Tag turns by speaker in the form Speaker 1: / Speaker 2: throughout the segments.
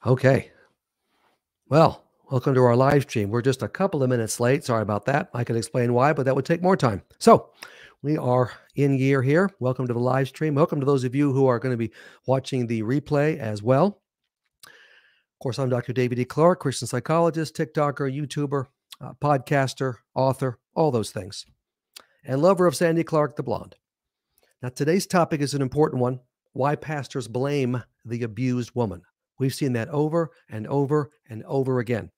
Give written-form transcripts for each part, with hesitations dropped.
Speaker 1: Okay. Well, welcome to our live stream. We're just a couple of minutes late. Sorry about that. I could explain why, but that would take more time. So we are in gear here. Welcome to the live stream. Welcome to those of you who are going to be watching the replay as well. Of course, I'm Dr. David E. Clarke, Christian psychologist, TikToker, YouTuber, podcaster, author, all those things, and lover of Sandy Clarke, the blonde. Now, today's topic is an important one: why pastors blame the abused woman. We've seen that over and over and over again.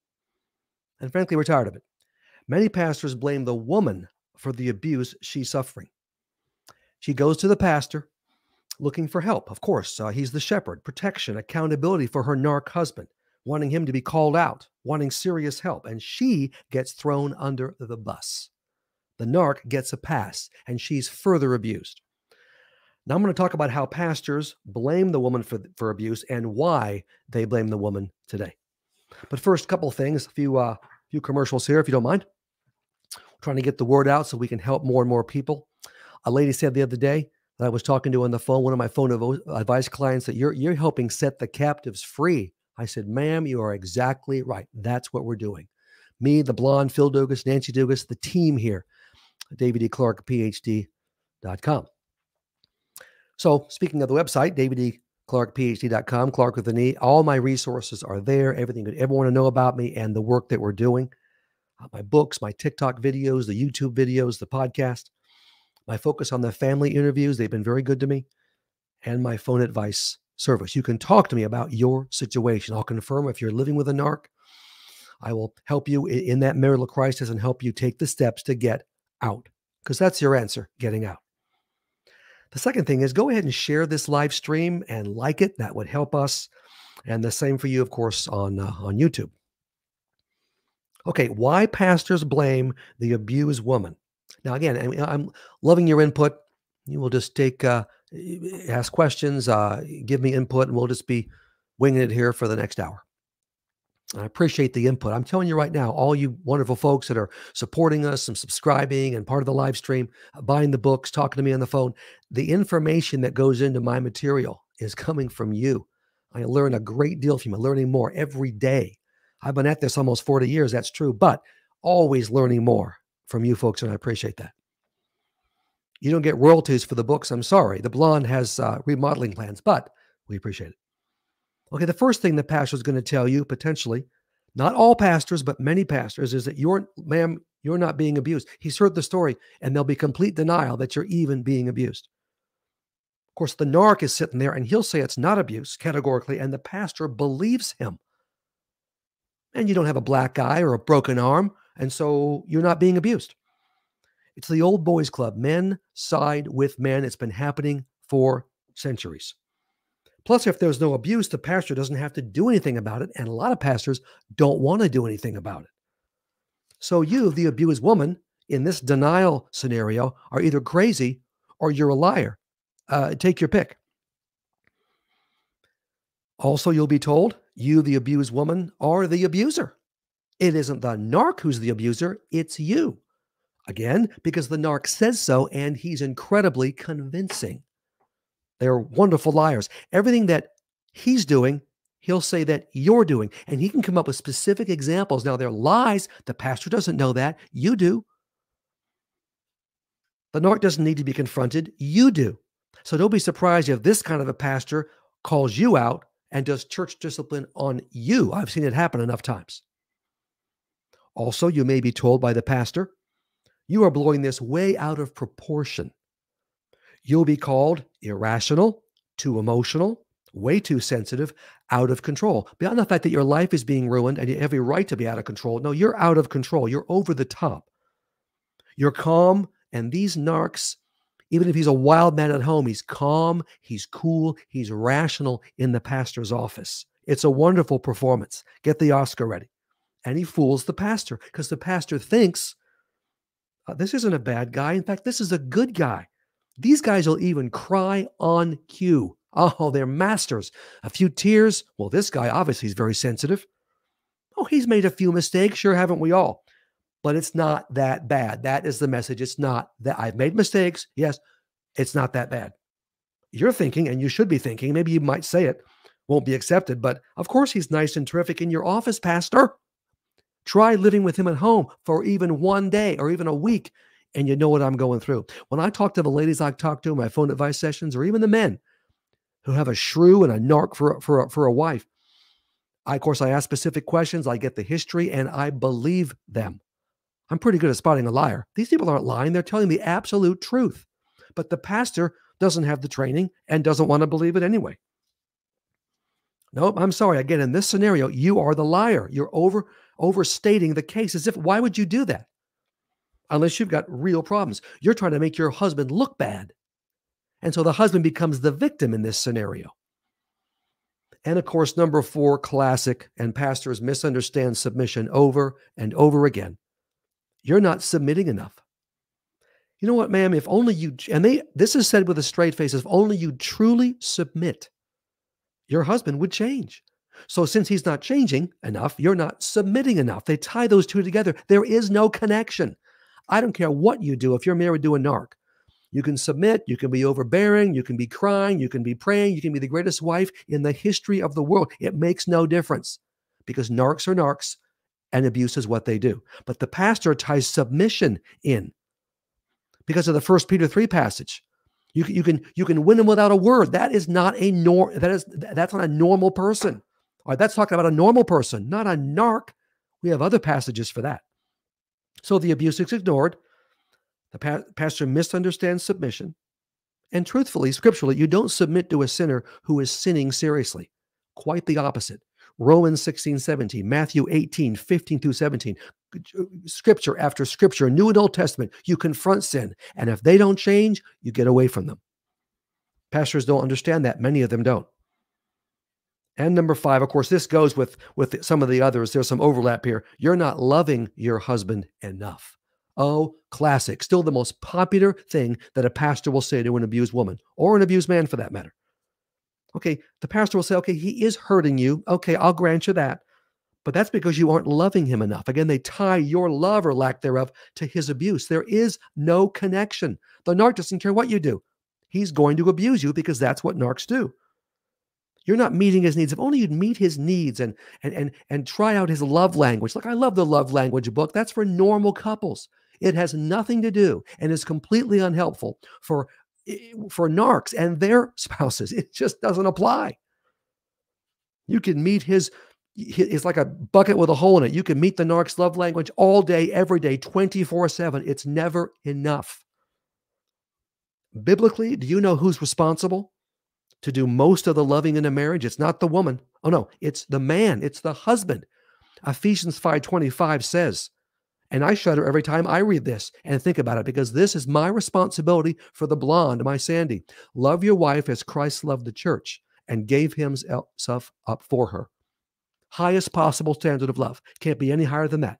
Speaker 1: And frankly, we're tired of it. Many pastors blame the woman for the abuse she's suffering. She goes to the pastor looking for help. Of course, he's the shepherd, protection, accountability for her narc husband, wanting him to be called out, wanting serious help. And she gets thrown under the bus. The narc gets a pass, and she's further abused. Now, I'm going to talk about how pastors blame the woman for abuse and why they blame the woman today. But first, a couple of things, a few commercials here, if you don't mind. We're trying to get the word out so we can help more and more people. A lady said the other day that I was talking to on the phone, one of my phone advice clients, that you're helping set the captives free. I said, ma'am, you are exactly right. That's what we're doing. Me, the blonde, Phil Dugas, Nancy Dugas, the team here, davideclarkephd.com. So speaking of the website, davideclarkephd.com, Clarke with an E, all my resources are there. Everything you ever want to know about me and the work that we're doing. My books, my TikTok videos, the YouTube videos, the podcast, my focus on the family interviews. They've been very good to me. And my phone advice service. You can talk to me about your situation. I'll confirm if you're living with a narc. I will help you in that marital crisis and help you take the steps to get out, because that's your answer, getting out. The second thing is, go ahead and share this live stream and like it. That would help us. And the same for you, of course, on YouTube. Okay, why pastors blame the abused woman? Now, again, I'm loving your input. You will just ask questions, give me input, and we'll just be winging it here for the next hour. I appreciate the input. I'm telling you right now, all you wonderful folks that are supporting us and subscribing and part of the live stream, buying the books, talking to me on the phone, the information that goes into my material is coming from you. I learn a great deal from you, learning more every day. I've been at this almost 40 years, that's true, but always learning more from you folks, and I appreciate that. You don't get royalties for the books, I'm sorry. The blonde has remodeling plans, but we appreciate it. Okay, the first thing the pastor is going to tell you, potentially, not all pastors, but many pastors, is that ma'am, you're not being abused. He's heard the story, and there'll be complete denial that you're even being abused. Of course, the narc is sitting there, and he'll say it's not abuse, categorically, and the pastor believes him. And you don't have a black eye or a broken arm, and so you're not being abused. It's the old boys club. Men side with men. It's been happening for centuries. Plus, if there's no abuse, the pastor doesn't have to do anything about it. And a lot of pastors don't want to do anything about it. So you, the abused woman, in this denial scenario, are either crazy or you're a liar. Take your pick. Also, you'll be told you, the abused woman, are the abuser. It isn't the narc who's the abuser. It's you. Again, because the narc says so, and he's incredibly convincing. They're wonderful liars. Everything that he's doing, he'll say that you're doing. And he can come up with specific examples. Now, they're lies. The pastor doesn't know that. You do. The narc doesn't need to be confronted. You do. So don't be surprised if this kind of a pastor calls you out and does church discipline on you. I've seen it happen enough times. Also, you may be told by the pastor, you are blowing this way out of proportion. You'll be called irrational, too emotional, way too sensitive, out of control. Beyond the fact that your life is being ruined and you have a right to be out of control. No, you're out of control. You're over the top. You're calm, and these narcs, even if he's a wild man at home, he's calm, he's cool, he's rational in the pastor's office. It's a wonderful performance. Get the Oscar ready. And he fools the pastor because the pastor thinks, this isn't a bad guy. In fact, this is a good guy. These guys will even cry on cue. Oh, they're masters. A few tears. Well, this guy obviously is very sensitive. Oh, he's made a few mistakes. Sure, haven't we all? But it's not that bad. That is the message. It's not that I've made mistakes. Yes, it's not that bad. You're thinking, and you should be thinking, maybe you might say it, won't be accepted. But of course, he's nice and terrific in your office, Pastor. Try living with him at home for even one day or even a week, and you know what I'm going through. When I talk to the ladies I talk to in my phone advice sessions, or even the men who have a shrew and a narc for a wife, of course, I ask specific questions. I get the history, and I believe them. I'm pretty good at spotting a liar. These people aren't lying. They're telling the absolute truth. But the pastor doesn't have the training and doesn't want to believe it anyway. Nope, I'm sorry. Again, in this scenario, you are the liar. You're overstating the case as if, why would you do that? Unless you've got real problems. You're trying to make your husband look bad. And so the husband becomes the victim in this scenario. And of course, number 4, classic, and pastors misunderstand submission over and over again. You're not submitting enough. You know what, ma'am? If only you, this is said with a straight face, if only you truly submit, your husband would change. So since he's not changing enough, you're not submitting enough. They tie those two together. There is no connection. I don't care what you do. If you're married to a narc, you can submit, you can be overbearing, you can be crying, you can be praying, you can be the greatest wife in the history of the world. It makes no difference because narcs are narcs and abuse is what they do. But the pastor ties submission in because of the 1 Peter 3 passage. You can win them without a word. That is not that's not a normal person. All right, that's talking about a normal person, not a narc. We have other passages for that. So the abuse is ignored. The pastor misunderstands submission. And truthfully, scripturally, you don't submit to a sinner who is sinning seriously. Quite the opposite. Romans 16:17, Matthew 18:15-17, scripture after scripture, New and Old Testament, you confront sin. And if they don't change, you get away from them. Pastors don't understand that. Many of them don't. And number 5, of course, this goes with some of the others. There's some overlap here. You're not loving your husband enough. Oh, classic. Still the most popular thing that a pastor will say to an abused woman or an abused man for that matter. Okay, the pastor will say, okay, he is hurting you. Okay, I'll grant you that. But that's because you aren't loving him enough. Again, they tie your love or lack thereof to his abuse. There is no connection. The narc doesn't care what you do. He's going to abuse you because that's what narcs do. You're not meeting his needs. If only you'd meet his needs and try out his love language. Look, I love the love language book. That's for normal couples. It has nothing to do and is completely unhelpful for narcs and their spouses. It just doesn't apply. You can meet it's like a bucket with a hole in it. You can meet the narc's love language all day, every day, 24/7. It's never enough. Biblically, do you know who's responsible to do most of the loving in a marriage? It's not the woman. Oh no, it's the man. It's the husband. Ephesians 5:25 says, and I shudder every time I read this and think about it because this is my responsibility for the blonde, my Sandy. Love your wife as Christ loved the church and gave himself up for her. Highest possible standard of love. Can't be any higher than that.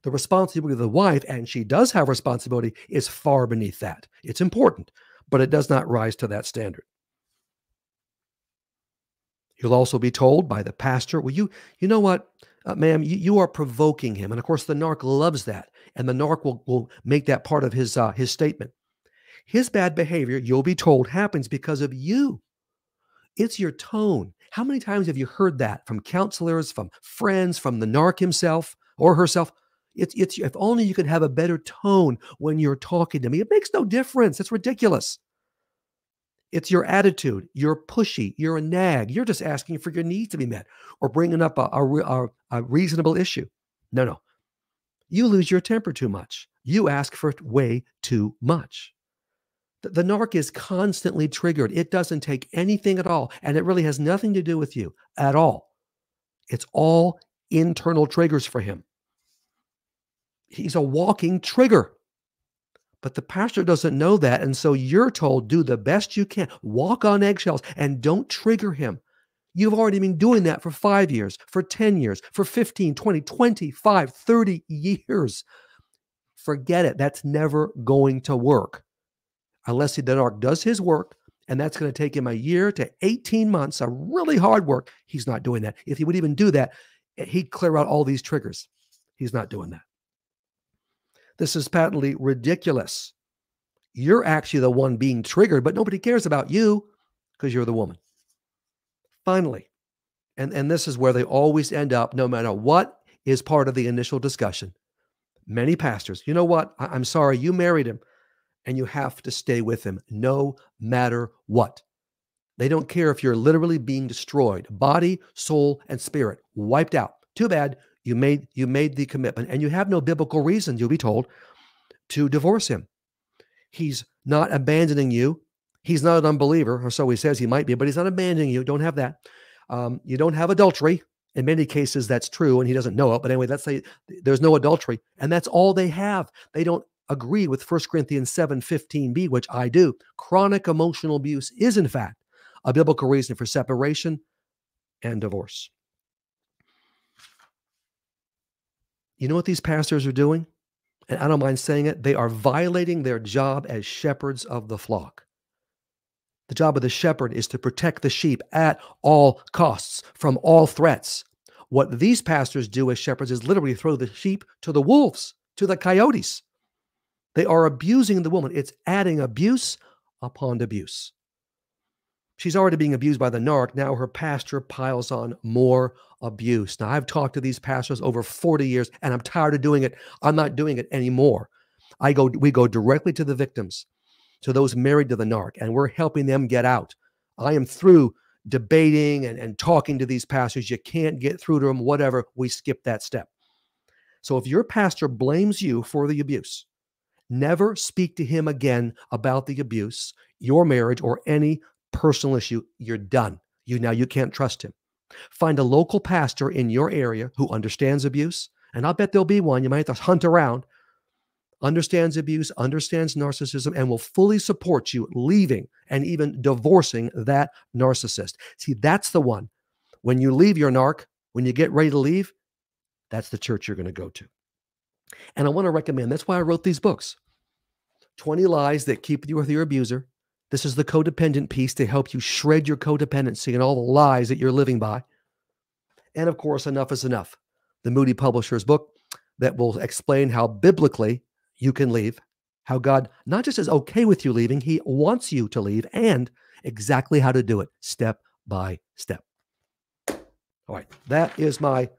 Speaker 1: The responsibility of the wife, and she does have responsibility, is far beneath that. It's important, but it does not rise to that standard. You'll also be told by the pastor, well, you know what, ma'am, you are provoking him. And of course, the narc loves that. And the narc will make that part of his statement. His bad behavior, you'll be told, happens because of you. It's your tone. How many times have you heard that from counselors, from friends, from the narc himself or herself? It's if only you could have a better tone when you're talking to me. It makes no difference. It's ridiculous. It's your attitude. You're pushy. You're a nag. You're just asking for your needs to be met or bringing up a reasonable issue. No. You lose your temper too much. You ask for way too much. The narc is constantly triggered. It doesn't take anything at all. And it really has nothing to do with you at all. It's all internal triggers for him. He's a walking trigger. But the pastor doesn't know that. And so you're told, do the best you can. Walk on eggshells and don't trigger him. You've already been doing that for 5 years, for 10 years, for 15, 20, 25, 30 years. Forget it. That's never going to work. Unless the narc does his work, and that's going to take him a year to 18 months of really hard work. He's not doing that. If he would even do that, he'd clear out all these triggers. He's not doing that. This is patently ridiculous. You're actually the one being triggered, but nobody cares about you because you're the woman. Finally, and this is where they always end up, no matter what is part of the initial discussion. Many pastors, you know what? I'm sorry, you married him and you have to stay with him no matter what. They don't care if you're literally being destroyed, body, soul, and spirit, wiped out. Too bad you made the commitment, and you have no biblical reason, you'll be told, to divorce him. He's not abandoning you. He's not an unbeliever, or so he says he might be, but he's not abandoning you. Don't have that. You don't have adultery. In many cases, that's true, and he doesn't know it. But anyway, let's say there's no adultery, and that's all they have. They don't agree with 1 Corinthians 7:15b, which I do. Chronic emotional abuse is, in fact, a biblical reason for separation and divorce. You know what these pastors are doing? And I don't mind saying it. They are violating their job as shepherds of the flock. The job of the shepherd is to protect the sheep at all costs from all threats. What these pastors do as shepherds is literally throw the sheep to the wolves, to the coyotes. They are abusing the woman. It's adding abuse upon abuse. She's already being abused by the narc. Now her pastor piles on more abuse. Now, I've talked to these pastors over 40 years, and I'm tired of doing it. I'm not doing it anymore. We go directly to the victims, to those married to the narc, and we're helping them get out. I am through debating and talking to these pastors. You can't get through to them, whatever. We skip that step. So if your pastor blames you for the abuse, never speak to him again about the abuse, your marriage, or any personal issue. You're done. You can't trust him. Find a local pastor in your area who understands abuse, and I'll bet there'll be one. You might have to hunt around. Understands abuse, understands narcissism, and will fully support you leaving and even divorcing that narcissist. See, that's the one. When you leave your narc, when you get ready to leave, that's the church you're going to go to. And I want to recommend, that's why I wrote these books. 20 Lies That Keep You with Your Abuser. This is the codependent piece to help you shred your codependency and all the lies that you're living by. And of course, Enough is Enough, the Moody Publishers book that will explain how biblically you can leave, how God not just is okay with you leaving, he wants you to leave, and exactly how to do it step by step. All right, that is my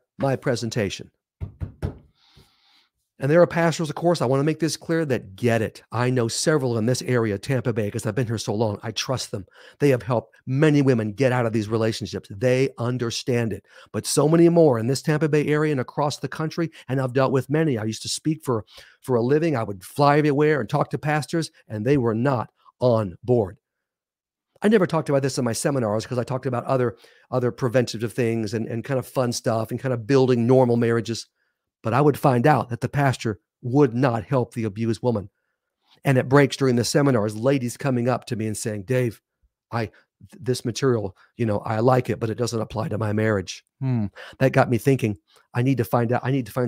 Speaker 1: presentation. And there are pastors, of course, I want to make this clear, that get it. I know several in this area, Tampa Bay, because I've been here so long. I trust them. They have helped many women get out of these relationships. They understand it. But so many more in this Tampa Bay area and across the country, and I've dealt with many. I used to speak for a living. I would fly everywhere and talk to pastors, and they were not on board. I never talked about this in my seminars because I talked about other preventative things and kind of fun stuff and kind of building normal marriages. But I would find out that the pastor would not help the abused woman. And it breaks during the seminars, ladies coming up to me and saying, Dave, this material, I like it, but it doesn't apply to my marriage. That got me thinking, I need to find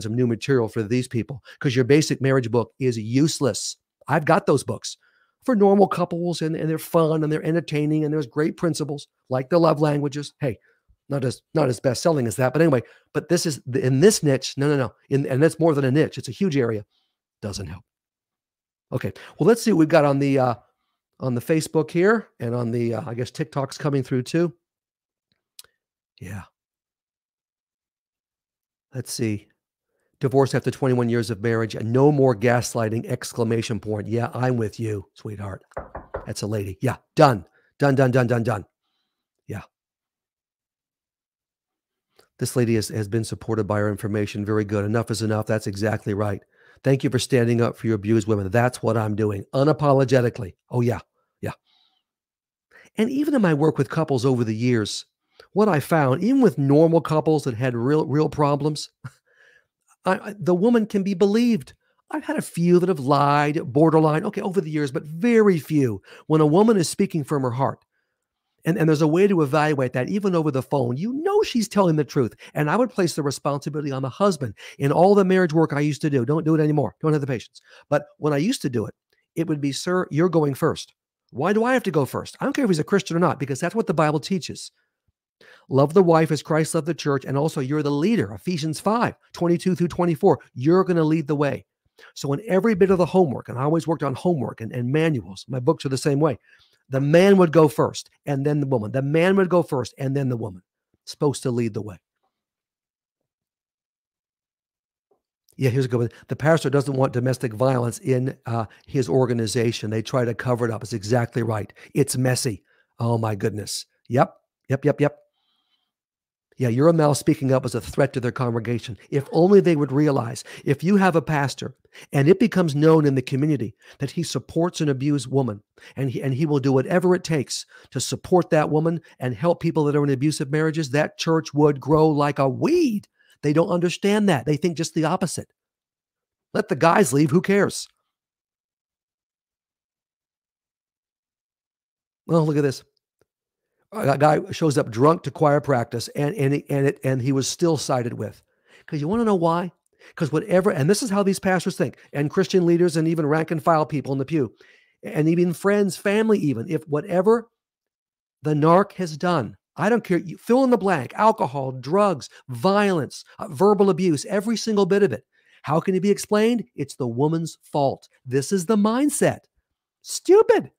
Speaker 1: some new material for these people, because your basic marriage book is useless. I've got those books for normal couples, and they're fun and they're entertaining, and there's great principles like the love languages. Hey, not as best selling as that, but anyway, but this is in this niche. No. And that's more than a niche. It's a huge area. Doesn't help. Okay. Well, let's see what we've got on the Facebook here, and on the, I guess TikTok's coming through too. Yeah. Let's see. Divorce after 21 years of marriage and no more gaslighting, exclamation point. Yeah, I'm with you, sweetheart. That's a lady. Yeah. Done. Yeah. This lady has been supported by our information. Very good. Enough is enough. That's exactly right. Thank you for standing up for your abused women. That's what I'm doing, unapologetically. Oh, yeah. Yeah. And even in my work with couples over the years, what I found, even with normal couples that had real problems, the woman can be believed. I've had a few that have lied, borderline, okay, over the years, but very few. When a woman is speaking from her heart, and there's a way to evaluate that, even over the phone, she's telling the truth. And I would place the responsibility on the husband. In all the marriage work I used to do, don't do it anymore. Don't have the patience. But when I used to do it, it would be, sir, you're going first. Why do I have to go first? I don't care if he's a Christian or not, because that's what the Bible teaches. Love the wife as Christ loved the church. And also, you're the leader. Ephesians 5:22-24. You're going to lead the way. So in every bit of the homework, and I always worked on homework and manuals, my books are the same way. The man would go first and then the woman. The man would go first and then the woman. Supposed to lead the way. Yeah, here's a good one. The pastor doesn't want domestic violence in his organization. They try to cover it up. It's exactly right. It's messy. Oh my goodness. Yep. Yep. Yep. Yep. Yeah, your mouth speaking up is a threat to their congregation. If only they would realize, if you have a pastor and it becomes known in the community that he supports an abused woman, and he will do whatever it takes to support that woman and help people that are in abusive marriages, that church would grow like a weed. They don't understand that. They think just the opposite. Let the guys leave. Who cares? Well, look at this. A guy shows up drunk to choir practice, and he was still sided with. Because you want to know why? Because whatever, and this is how these pastors think, and Christian leaders, and even rank and file people in the pew, and even friends, family, even if whatever the narc has done, I don't care. You fill in the blank: alcohol, drugs, violence, verbal abuse, every single bit of it. How can it be explained? It's the woman's fault. This is the mindset. Stupid.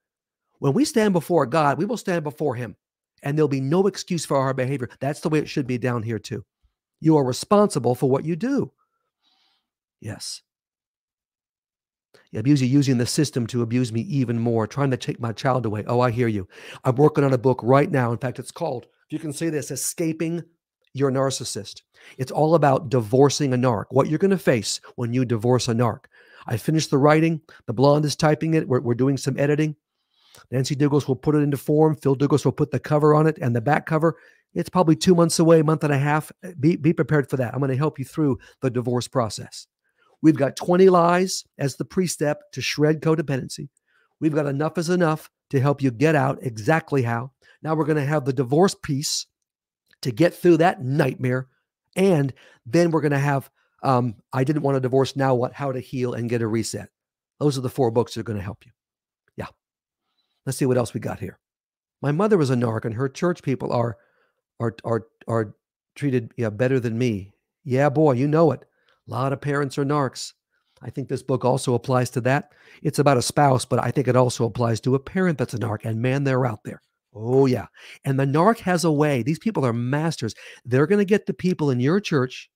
Speaker 1: When we stand before God, we will stand before him, and there'll be no excuse for our behavior. That's the way it should be down here too. You are responsible for what you do. Yes. Abuse you using the system to abuse me even more, trying to take my child away. Oh, I hear you. I'm working on a book right now. In fact, it's called, if you can say this, Escaping Your Narcissist. It's all about divorcing a narc, what you're going to face when you divorce a narc. I finished the writing. The blonde is typing it. We're doing some editing. Nancy Douglas will put it into form. Phil Douglas will put the cover on it and the back cover. It's probably 2 months away, a month and a half. Be prepared for that. I'm going to help you through the divorce process. We've got 20 lies as the pre-step to shred codependency. We've got enough is enough to help you get out exactly how. Now we're going to have the divorce piece to get through that nightmare. And then we're going to have I didn't want to divorce, now what, how to heal and get a reset. Those are the 4 books that are going to help you. Yeah. Let's see what else we got here. My mother was a narc, and her church people are treated better than me. Yeah, boy, you know it. A lot of parents are narcs. I think this book also applies to that. It's about a spouse, but I think it also applies to a parent that's a narc. And man, they're out there. Oh, yeah. And the narc has a way. These people are masters. They're going to get the people in your church,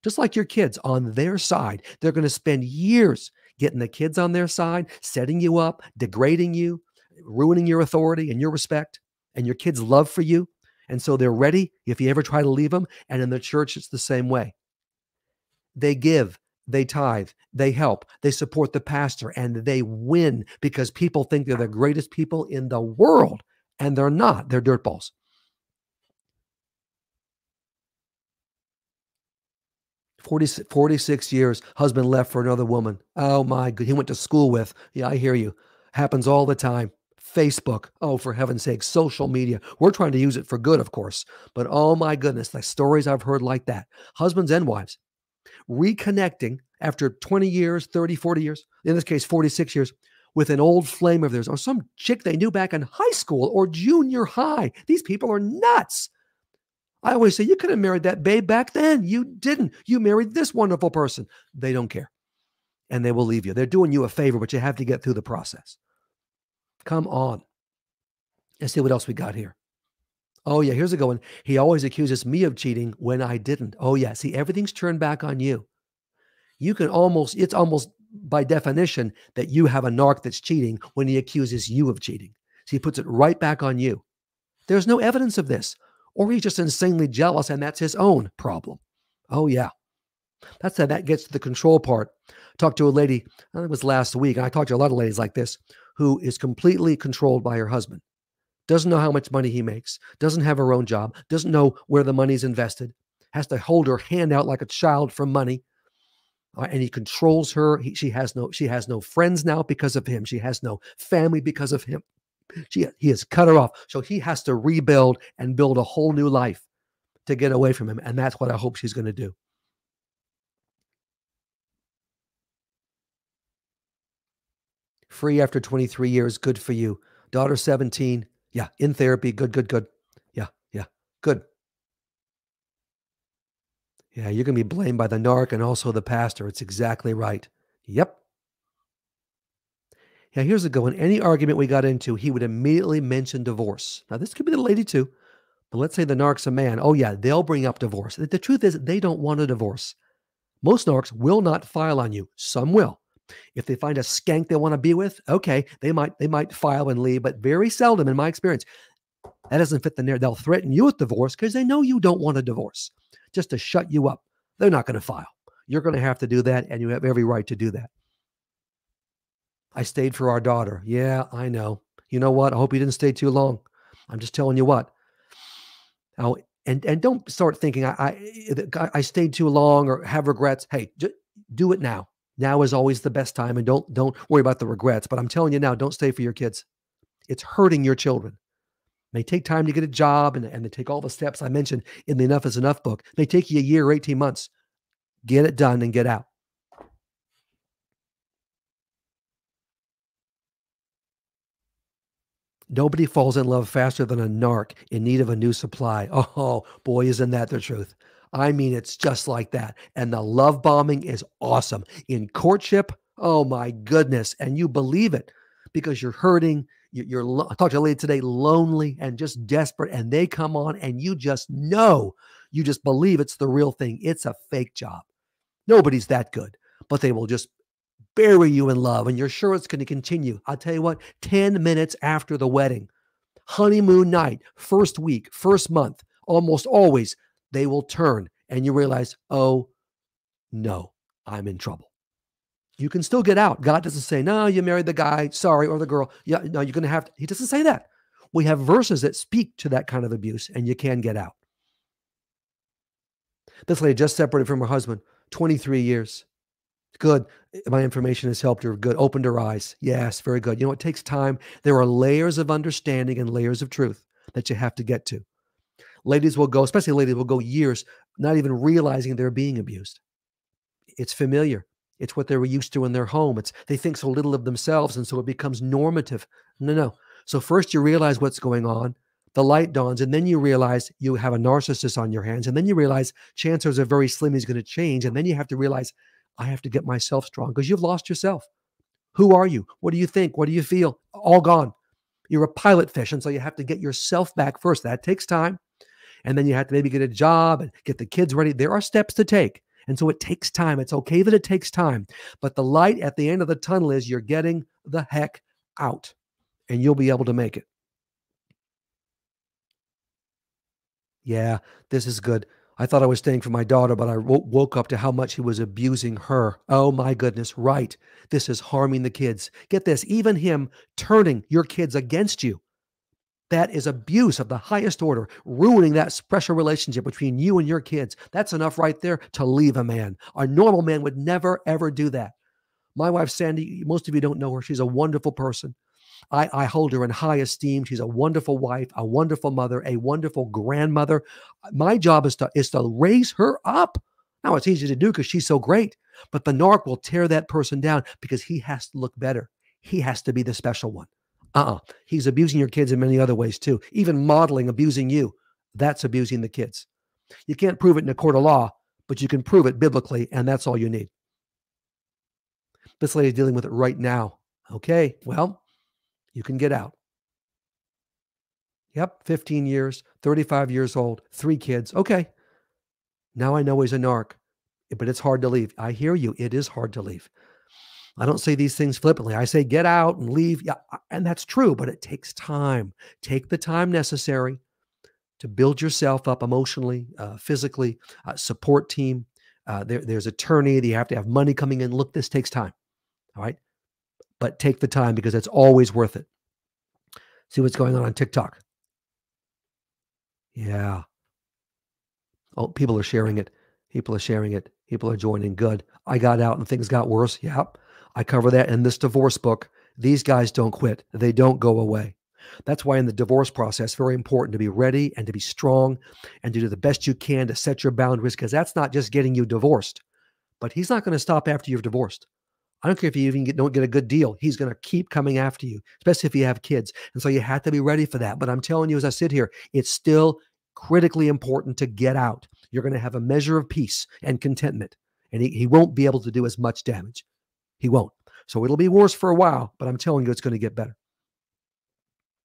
Speaker 1: just like your kids, on their side. They're going to spend years getting the kids on their side, setting you up, degrading you, ruining your authority and your respect and your kids' love for you. And so they're ready if you ever try to leave them. And in the church, it's the same way. They give, they tithe, they help, they support the pastor, and they win because people think they're the greatest people in the world. And they're not. They're dirtballs. Forty-six years, husband left for another woman. Oh my God. He went to school with. Yeah, I hear you. Happens all the time. Facebook. Oh, for heaven's sake, social media. We're trying to use it for good, of course. But oh my goodness, the stories I've heard like that. Husbands and wives reconnecting after 20 years, 30, 40 years, in this case, 46 years, with an old flame of theirs or some chick they knew back in high school or junior high. These people are nuts. I always say, you could have married that babe back then. You didn't. You married this wonderful person. They don't care. And they will leave you. They're doing you a favor, but you have to get through the process. Come on. Let's see what else we got here. Oh, yeah, here's a good one. He always accuses me of cheating when I didn't. Oh, yeah. See, everything's turned back on you. It's almost by definition that you have a narc that's cheating when he accuses you of cheating. So he puts it right back on you. There's no evidence of this. Or he's just insanely jealous, and that's his own problem. Oh, yeah. That's how that gets to the control part. Talked to a lady, I think it was last week, and I talked to a lot of ladies like this, who is completely controlled by her husband. Doesn't know how much money he makes, doesn't have her own job, doesn't know where the money's invested, has to hold her hand out like a child for money. And he controls her. She has no friends now because of him. She has no family because of him. He has cut her off. So he has to rebuild and build a whole new life to get away from him. And that's what I hope she's going to do. Free after 23 years. Good for you. Daughter 17. Yeah. In therapy. Good, good, good. Yeah. Yeah. Good. Yeah. You're going to be blamed by the narc and also the pastor. It's exactly right. Yep. Yeah, here's a good one. Any argument we got into, he would immediately mention divorce. Now, this could be the lady too, but let's say the narc's a man. Oh, yeah, they'll bring up divorce. The truth is, they don't want a divorce. Most narcs will not file on you. Some will. If they find a skank they want to be with, okay, they might file and leave, but very seldom, in my experience, that doesn't fit the narrative. They'll threaten you with divorce because they know you don't want a divorce, just to shut you up. They're not going to file. You're going to have to do that, and you have every right to do that. I stayed for our daughter. Yeah, I know. You know what? I hope you didn't stay too long. I'm just telling you what. Now, and don't start thinking I stayed too long or have regrets. Hey, do it now. Now is always the best time, and don't worry about the regrets. But I'm telling you now, don't stay for your kids. It's hurting your children. It may take time to get a job and to take all the steps I mentioned in the Enough is Enough book. It may take you a year or 18 months. Get it done and get out. Nobody falls in love faster than a narc in need of a new supply. Oh, boy, isn't that the truth? I mean, it's just like that. And the love bombing is awesome. In courtship, oh my goodness. And you believe it because you're hurting. I talked to a lady today, lonely and just desperate. And they come on and you just know, you just believe it's the real thing. It's a fake job. Nobody's that good, but they will just bury you in love and you're sure it's going to continue. I'll tell you what, 10 minutes after the wedding, honeymoon night, first week, first month, almost always, they will turn and you realize, oh no, I'm in trouble. You can still get out. God doesn't say, no, you married the guy, sorry, or the girl. Yeah, no, you're going to have to. He doesn't say that. We have verses that speak to that kind of abuse and you can get out. This lady just separated from her husband, 23 years. Good. My information has helped her. Good. Opened her eyes. Yes, very good. You know, it takes time. There are layers of understanding and layers of truth that you have to get to. Ladies will go, especially ladies will go years not even realizing they're being abused. It's familiar. It's what they were used to in their home. They think so little of themselves, and so it becomes normative. No. So first you realize what's going on. The light dawns, and then you realize you have a narcissist on your hands, and then you realize chances are very slim he's going to change, and then you have to realize I have to get myself strong because you've lost yourself. Who are you? What do you think? What do you feel? All gone. You're a pilot fish, and so you have to get yourself back first. That takes time, and then you have to maybe get a job and get the kids ready. There are steps to take. And so it takes time. It's okay that it takes time. But the light at the end of the tunnel is you're getting the heck out and you'll be able to make it. Yeah, this is good. I thought I was staying for my daughter, but I woke up to how much he was abusing her. Oh my goodness, right. This is harming the kids. Get this, even him turning your kids against you. That is abuse of the highest order, ruining that special relationship between you and your kids. That's enough right there to leave a man. A normal man would never, ever do that. My wife, Sandy, most of you don't know her. She's a wonderful person. I hold her in high esteem. She's a wonderful wife, a wonderful mother, a wonderful grandmother. My job is to raise her up. Now, it's easy to do because she's so great, but the narc will tear that person down because he has to look better. He has to be the special one. He's abusing your kids in many other ways too. Even modeling abusing you. That's abusing the kids. You can't prove it in a court of law, but you can prove it biblically, and that's all you need. This lady's dealing with it right now. Okay, well, you can get out. Yep, 15 years, 35 years old, 3 kids. Okay, now I know he's a narc, but it's hard to leave. I hear you. It is hard to leave. I don't say these things flippantly. I say get out and leave. Yeah, and that's true, but it takes time. Take the time necessary to build yourself up emotionally, physically, support team. There's attorney. You have to have money coming in. Look, this takes time. All right. But take the time because it's always worth it. See what's going on TikTok. Yeah. Oh, people are sharing it. People are sharing it. People are joining. Good. I got out and things got worse. Yep. I cover that in this divorce book. These guys don't quit. They don't go away. That's why in the divorce process, very important to be ready and to be strong and to do the best you can to set your boundaries because that's not just getting you divorced, but he's not going to stop after you've divorced. I don't care if you even don't get a good deal. He's going to keep coming after you, especially if you have kids. And so you have to be ready for that. But I'm telling you, as I sit here, it's still critically important to get out. You're going to have a measure of peace and contentment, and he won't be able to do as much damage. He won't. So it'll be worse for a while, but I'm telling you, it's going to get better.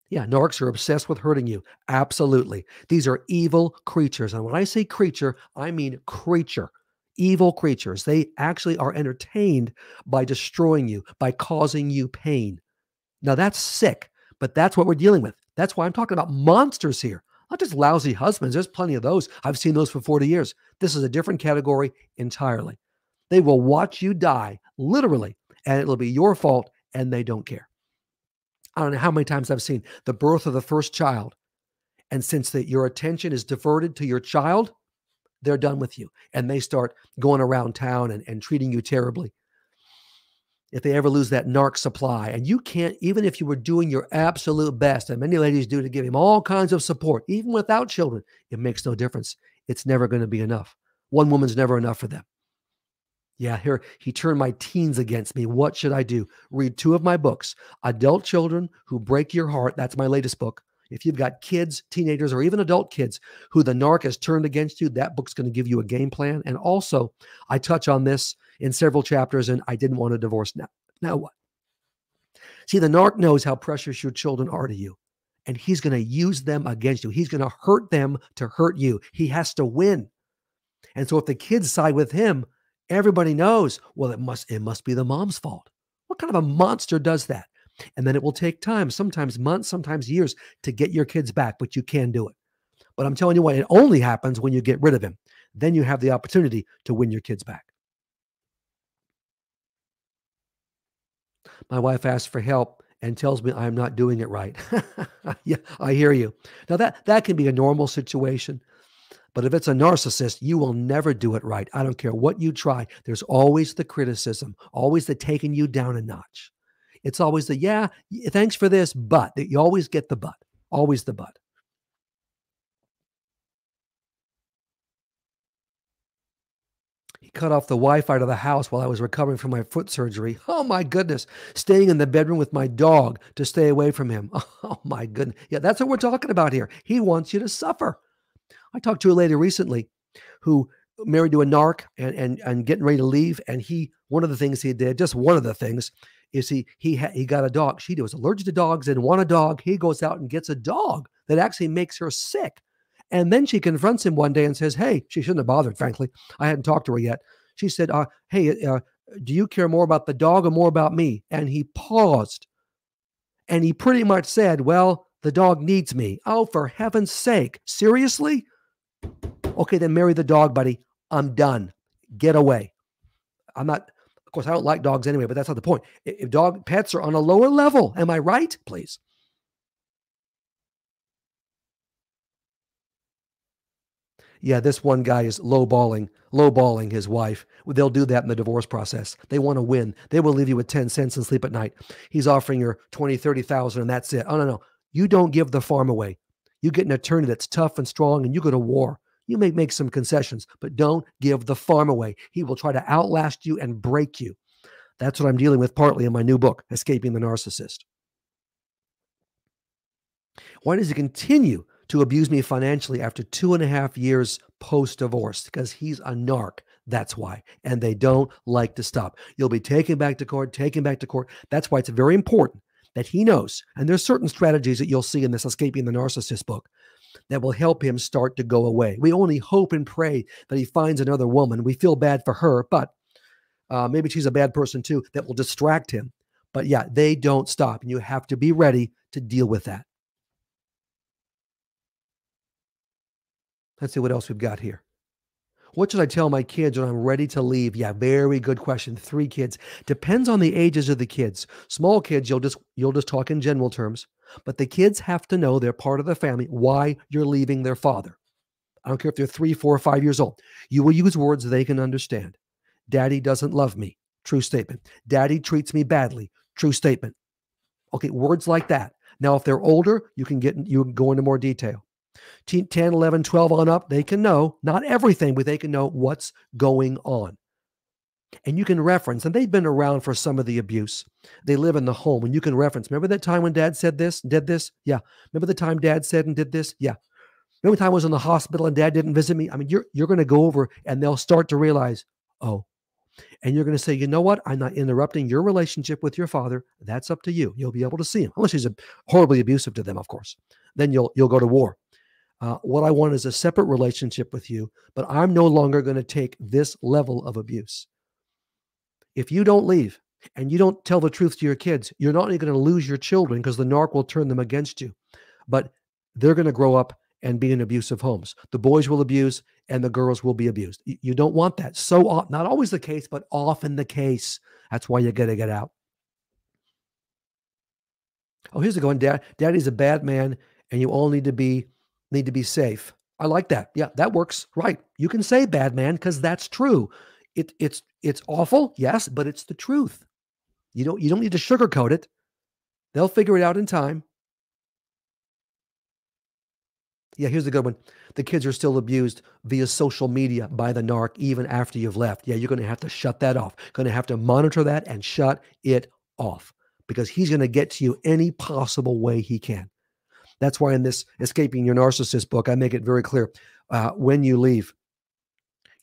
Speaker 1: Yeah, narcs are obsessed with hurting you. Absolutely. These are evil creatures. And when I say creature, I mean creature. Evil creatures. They actually are entertained by destroying you, by causing you pain. Now that's sick, but that's what we're dealing with. That's why I'm talking about monsters here, not just lousy husbands. There's plenty of those. I've seen those for 40 years. This is a different category entirely. They will watch you die, literally, and it'll be your fault, and they don't care. I don't know how many times I've seen the birth of the first child, and since your attention is diverted to your child, they're done with you, and they start going around town and treating you terribly. If they ever lose that narc supply, and you can't, even if you were doing your absolute best, and many ladies do, to give him all kinds of support, even without children, it makes no difference. It's never going to be enough. One woman's never enough for them. Yeah, here, he turned my teens against me. What should I do? Read 2 of my books, Adult Children Who Break Your Heart. That's my latest book. If you've got kids, teenagers, or even adult kids who the narc has turned against you, that book's going to give you a game plan. And also, I touch on this in several chapters, and I didn't want a divorce now. Now what? See, the narc knows how precious your children are to you, and he's going to use them against you. He's going to hurt them to hurt you. He has to win. And so if the kids side with him, everybody knows, well, it must be the mom's fault. What kind of a monster does that? And then it will take time, sometimes months, sometimes years, to get your kids back, but you can do it. But I'm telling you what, it only happens when you get rid of him. Then you have the opportunity to win your kids back. My wife asks for help and tells me I'm not doing it right. Yeah, I hear you. Now that can be a normal situation. But if it's a narcissist, you will never do it right. I don't care what you try. There's always the criticism, always the taking you down a notch. It's always the, yeah, thanks for this, but. You always get the but. Always the but. He cut off the Wi-Fi to the house while I was recovering from my foot surgery. Oh my goodness. Staying in the bedroom with my dog to stay away from him. Oh my goodness. Yeah, that's what we're talking about here. He wants you to suffer. I talked to a lady recently who married to a narc and getting ready to leave. And one of the things he did, just one of the things, is he got a dog. She was allergic to dogs and want a dog. He goes out and gets a dog that actually makes her sick. And then she confronts him one day and says, hey, she shouldn't have bothered, frankly. I hadn't talked to her yet. She said, hey, do you care more about the dog or more about me? And he paused. And he pretty much said, well, the dog needs me. Oh, for heaven's sake. Seriously? Okay, then marry the dog, buddy. I'm done. Get away. I'm not, of course, I don't like dogs anyway, but that's not the point. If pets are on a lower level, am I right? Please. Yeah, this one guy is lowballing his wife. They'll do that in the divorce process. They want to win. They will leave you with 10 cents and sleep at night. He's offering her 20, 30,000 and that's it. Oh, no. You don't give the farm away. You get an attorney that's tough and strong and you go to war. You may make some concessions, but don't give the farm away. He will try to outlast you and break you. That's what I'm dealing with partly in my new book, Escaping the Narcissist. Why does he continue to abuse me financially after 2.5 years post-divorce? Because he's a narc. That's why. And they don't like to stop. You'll be taken back to court, taken back to court. That's why it's very important that he knows. And there's certain strategies that you'll see in this Escaping the Narcissist book that will help him start to go away. We only hope and pray that he finds another woman. We feel bad for her, but maybe she's a bad person too, that will distract him. But yeah, they don't stop. And you have to be ready to deal with that. Let's see what else we've got here. What should I tell my kids when I'm ready to leave? Yeah, very good question. 3 kids. Depends on the ages of the kids. Small kids, you'll just talk in general terms. But the kids have to know they're part of the family, why you're leaving their father. I don't care if they're 3, 4, or 5 years old. You will use words they can understand. Daddy doesn't love me. True statement. Daddy treats me badly. True statement. Okay, words like that. Now, if they're older, you can go into more detail. 10, 11, 12 on up, they can know, not everything, but they can know what's going on. And you can reference, and they've been around for some of the abuse. They live in the home, and you can reference. Remember that time when dad said this, did this? Yeah. Remember the time dad said and did this? Yeah. Remember the time I was in the hospital and dad didn't visit me? I mean, you're going to go over and they'll start to realize, oh, And you're going to say, you know what? I'm not interrupting your relationship with your father. That's up to you. You'll be able to see him, unless he's horribly abusive to them, of course. Then you'll go to war. What I want is a separate relationship with you, but I'm no longer going to take this level of abuse. If you don't leave and you don't tell the truth to your kids, you're not only going to lose your children because the narc will turn them against you, but they're going to grow up and be in abusive homes. The boys will abuse and the girls will be abused. You don't want that. So not always the case, but often the case. That's why you got to get out. Oh, here's the going. Daddy's a bad man, and you all need to be safe. I like that. Yeah, that works. Right. You can say bad man because that's true. It's awful, yes, but it's the truth. You don't need to sugarcoat it. They'll figure it out in time. Yeah, here's a good one. The kids are still abused via social media by the narc even after you've left. Yeah, you're going to have to shut that off. Going to have to monitor that and shut it off because he's going to get to you any possible way he can. That's why in this Escaping Your Narcissist book, I make it very clear. When you leave,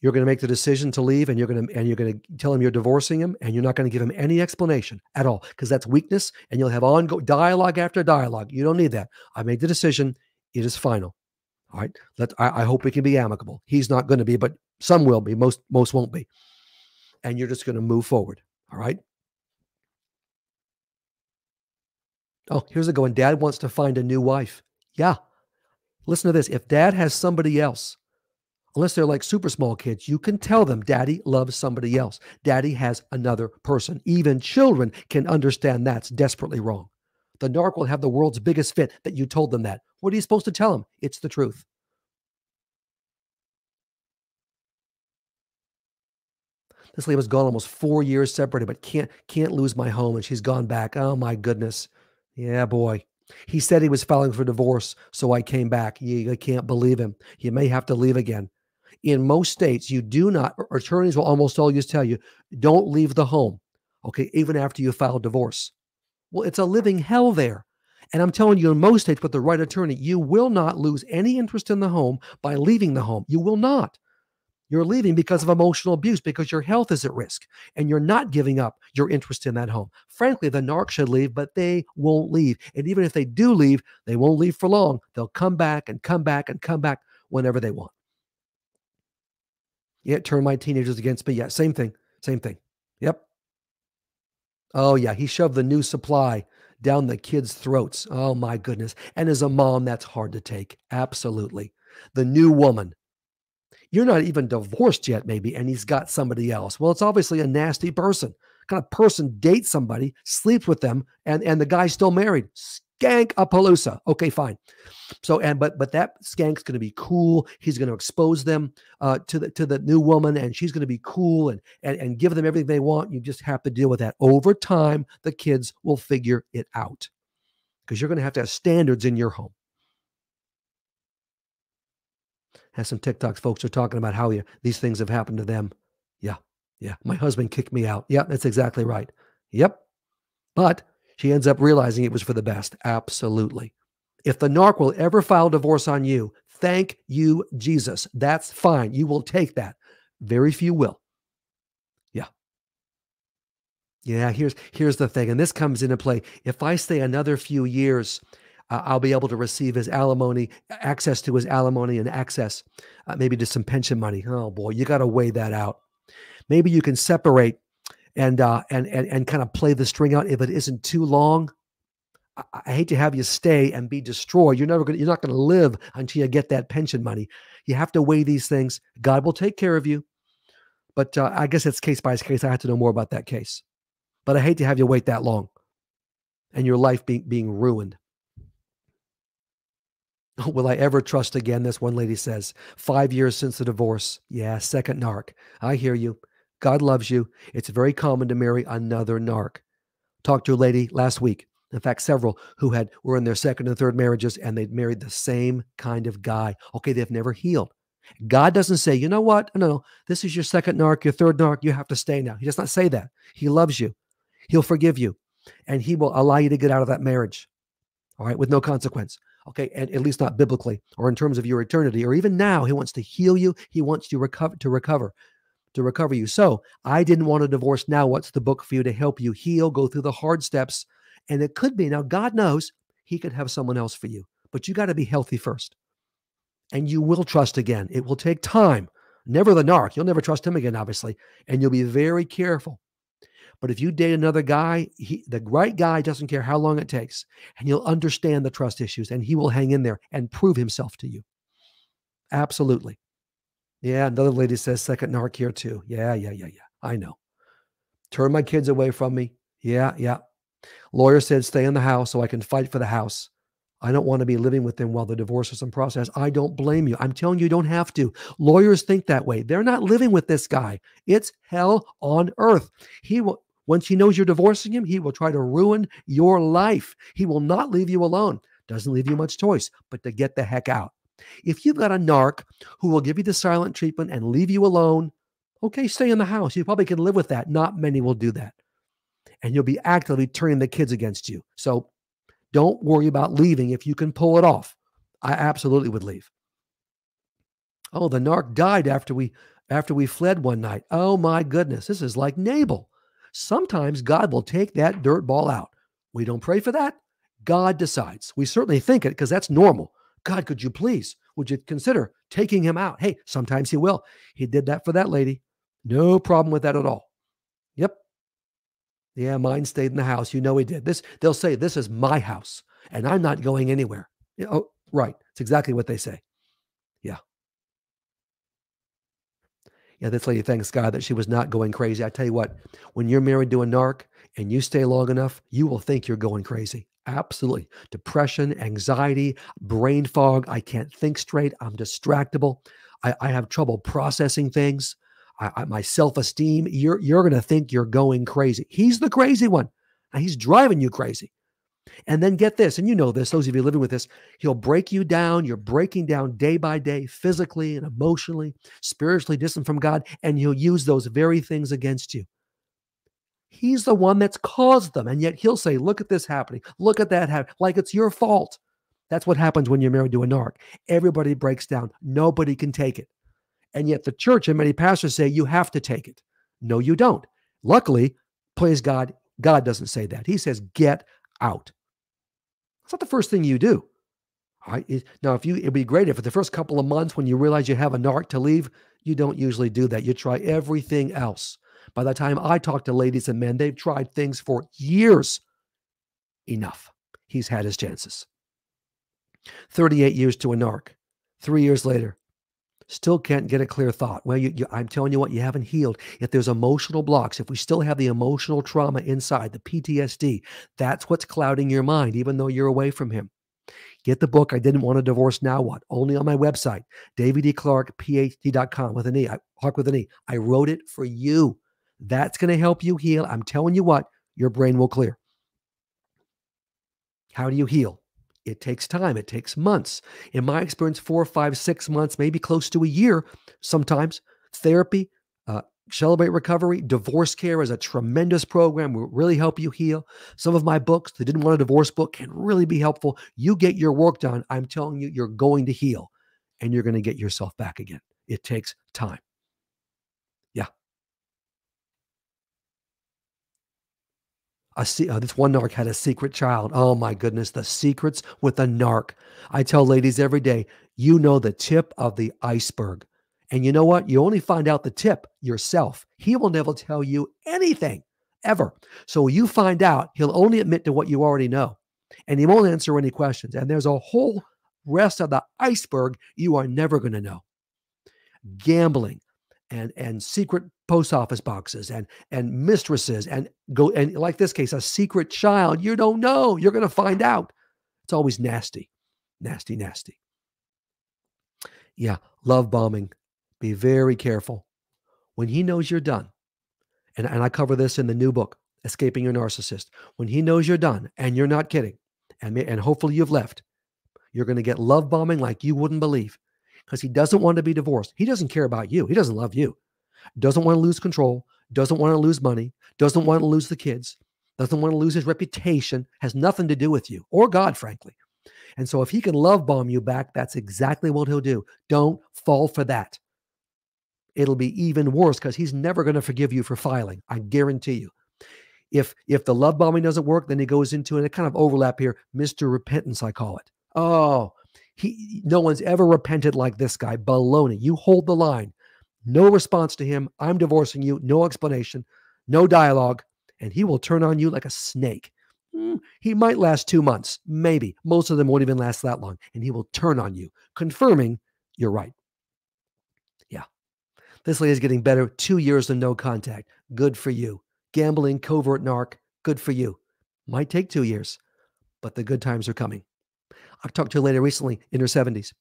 Speaker 1: you're going to make the decision to leave, and you're going to tell him you're divorcing him, and you're not going to give him any explanation at all because that's weakness, and you'll have ongoing dialogue after dialogue. You don't need that. I made the decision. It is final. All right. I hope we can be amicable. He's not going to be, but some will be. Most won't be. And you're just going to move forward. All right. Oh, here's a go. And dad wants to find a new wife. Yeah. Listen to this. If dad has somebody else, unless they're like super small kids, you can tell them daddy loves somebody else. Daddy has another person. Even children can understand that's desperately wrong. The narc will have the world's biggest fit that you told them that. What are you supposed to tell them? It's the truth. This lady was gone almost 4 years separated, but can't lose my home, and she's gone back. Oh my goodness. Yeah, boy. He said he was filing for divorce, so I came back. You can't believe him. You may have to leave again. In most states, you do not, or attorneys will almost always tell you, don't leave the home, okay, even after you file divorce. Well, it's a living hell there. And I'm telling you, in most states, with the right attorney, you will not lose any interest in the home by leaving the home. You will not. You're leaving because of emotional abuse, because your health is at risk, and you're not giving up your interest in that home. Frankly, the narc should leave, but they won't leave. And even if they do leave, they won't leave for long. They'll come back and come back and come back whenever they want. Yeah, turn my teenagers against me. Yeah, same thing. Same thing. Yep. Oh, yeah. He shoved the new supply down the kids' throats. Oh, my goodness. And as a mom, that's hard to take. Absolutely. The new woman. You're not even divorced yet, maybe, and he's got somebody else. Well, it's obviously a nasty person. What kind of person dates somebody, sleeps with them, and the guy's still married. Skank-a-palooza. Okay, fine. So, but that skank's going to be cool. He's going to expose them to the new woman, and she's going to be cool and give them everything they want. You just have to deal with that. Over time, the kids will figure it out because you're going to have standards in your home. Has some TikToks folks are talking about how these things have happened to them. Yeah. Yeah. My husband kicked me out. Yeah, that's exactly right. Yep. But she ends up realizing it was for the best. Absolutely. If the narc will ever file divorce on you, thank you, Jesus. That's fine. You will take that. Very few will. Yeah. Yeah. Here's the thing. And this comes into play. If I stay another few years, I'll be able to receive his alimony, access to his alimony and access maybe to some pension money. Oh boy, you got to weigh that out. Maybe you can separate and kind of play the string out if it isn't too long. I hate to have you stay and be destroyed. You're not going to live until you get that pension money. You have to weigh these things. God will take care of you. But I guess it's case by case. I have to know more about that case. But I hate to have you wait that long and your life being ruined. Will I ever trust again? This one lady says, 5 years since the divorce. Yeah, second narc. I hear you. God loves you. It's very common to marry another narc. Talked to a lady last week. In fact, several who were in their second and third marriages, and they'd married the same kind of guy. Okay, they've never healed. God doesn't say, you know what? No, this is your second narc, your third narc. You have to stay now. He does not say that. He loves you. He'll forgive you, and he will allow you to get out of that marriage. All right, with no consequence. Okay, and at least not biblically or in terms of your eternity or even now. He wants to heal you. He wants you to recover to recover you. So I didn't want a divorce. Now what's the book for you to help you heal, go through the hard steps? And it could be, now God knows he could have someone else for you, but you got to be healthy first. And you will trust again. It will take time. Never the narc. You'll never trust him again, obviously. And you'll be very careful. But if you date another guy, the right guy doesn't care how long it takes. And you'll understand the trust issues and he will hang in there and prove himself to you. Absolutely. Yeah, another lady says second narc here too. Yeah. I know. Turn my kids away from me. Yeah. Lawyer said stay in the house so I can fight for the house. I don't want to be living with them while the divorce is in process. I don't blame you. I'm telling you, you don't have to. Lawyers think that way. They're not living with this guy. It's hell on earth. He will, once he knows you're divorcing him, he will try to ruin your life. He will not leave you alone. Doesn't leave you much choice but to get the heck out. If you've got a narc who will give you the silent treatment and leave you alone, okay, stay in the house. You probably can live with that. Not many will do that. And you'll be actively turning the kids against you. So don't worry about leaving if you can pull it off. I absolutely would leave. Oh, the narc died after we fled one night. Oh my goodness, this is like Nabal. Sometimes God will take that dirt ball out. We don't pray for that. God decides. We certainly think it because that's normal. God, could you please, would you consider taking him out? Hey, sometimes he will. He did that for that lady. No problem with that at all. Yep. Yeah, mine stayed in the house. You know he did. They'll say, this is my house, and I'm not going anywhere. Oh, right. It's exactly what they say. Yeah. Yeah, this lady thanks God that she was not going crazy. I tell you what, when you're married to a narc and you stay long enough, you will think you're going crazy. Absolutely. Depression, anxiety, brain fog. I can't think straight. I'm distractible. I have trouble processing things. My self-esteem, you're going to think you're going crazy. He's the crazy one. And he's driving you crazy. And then get this, and you know this, those of you living with this, he'll break you down. You're breaking down day by day, physically and emotionally, spiritually distant from God, and he'll use those very things against you. He's the one that's caused them, and yet he'll say, look at this happening, look at that happening, like it's your fault. That's what happens when you're married to a narc. Everybody breaks down. Nobody can take it. And yet the church and many pastors say you have to take it. No, you don't. Luckily, praise God, God doesn't say that. He says, get out. It's not the first thing you do. Now, it'd be great if for the first couple of months when you realize you have a narc to leave, you don't usually do that. You try everything else. By the time I talk to ladies and men, they've tried things for years. Enough. He's had his chances. 38 years to a narc. 3 years later, still can't get a clear thought. Well, I'm telling you what, you haven't healed. If there's emotional blocks, if we still have the emotional trauma inside, the PTSD, that's what's clouding your mind, even though you're away from him. Get the book, I Didn't Want a Divorce, Now What? Only on my website, daviddclarkephd.com with an E, Clarke with an E. I wrote it for you. That's going to help you heal. I'm telling you what, your brain will clear. How do you heal? It takes time. It takes months. In my experience, 4, 5, 6 months, maybe close to a year sometimes. Therapy, Celebrate Recovery, Divorce Care is a tremendous program. Will really help you heal. Some of my books, the Didn't Want a Divorce book, can really be helpful. You get your work done. I'm telling you, you're going to heal and you're going to get yourself back again. It takes time. Yeah. This one narc had a secret child. Oh my goodness, the secrets with a narc. I tell ladies every day, you know the tip of the iceberg. And you know what? You only find out the tip yourself. He will never tell you anything, ever. So when you find out, he'll only admit to what you already know. And he won't answer any questions. And there's a whole rest of the iceberg you are never going to know. Gambling, and secret post office boxes and mistresses and like this case, a secret child you don't know. You're going to find out. It's always nasty. Yeah. Love bombing. Be very careful. When he knows you're done, and I cover this in the new book, Escaping Your Narcissist. When he knows you're done and you're not kidding, and hopefully you've left, you're going to get love bombing like you wouldn't believe. Because he doesn't want to be divorced. He doesn't care about you. He doesn't love you. Doesn't want to lose control. Doesn't want to lose money. Doesn't want to lose the kids. Doesn't want to lose his reputation. Has nothing to do with you or God, frankly. And so if he can love bomb you back, that's exactly what he'll do. Don't fall for that. it'll be even worse because he's never going to forgive you for filing. I guarantee you. If the love bombing doesn't work, then he goes into, and it kind of overlap here, Mr. Repentance, I call it. Oh, no one's ever repented like this guy. Baloney. You hold the line. No response to him. I'm divorcing you. No explanation. No dialogue. And he will turn on you like a snake. He might last 2 months. Maybe. Most of them won't even last that long. And he will turn on you, confirming you're right. Yeah. This lady's getting better. 2 years and no contact. Good for you. Gambling, covert narc. Good for you. Might take 2 years, but the good times are coming. I talked to a lady recently in her 70s,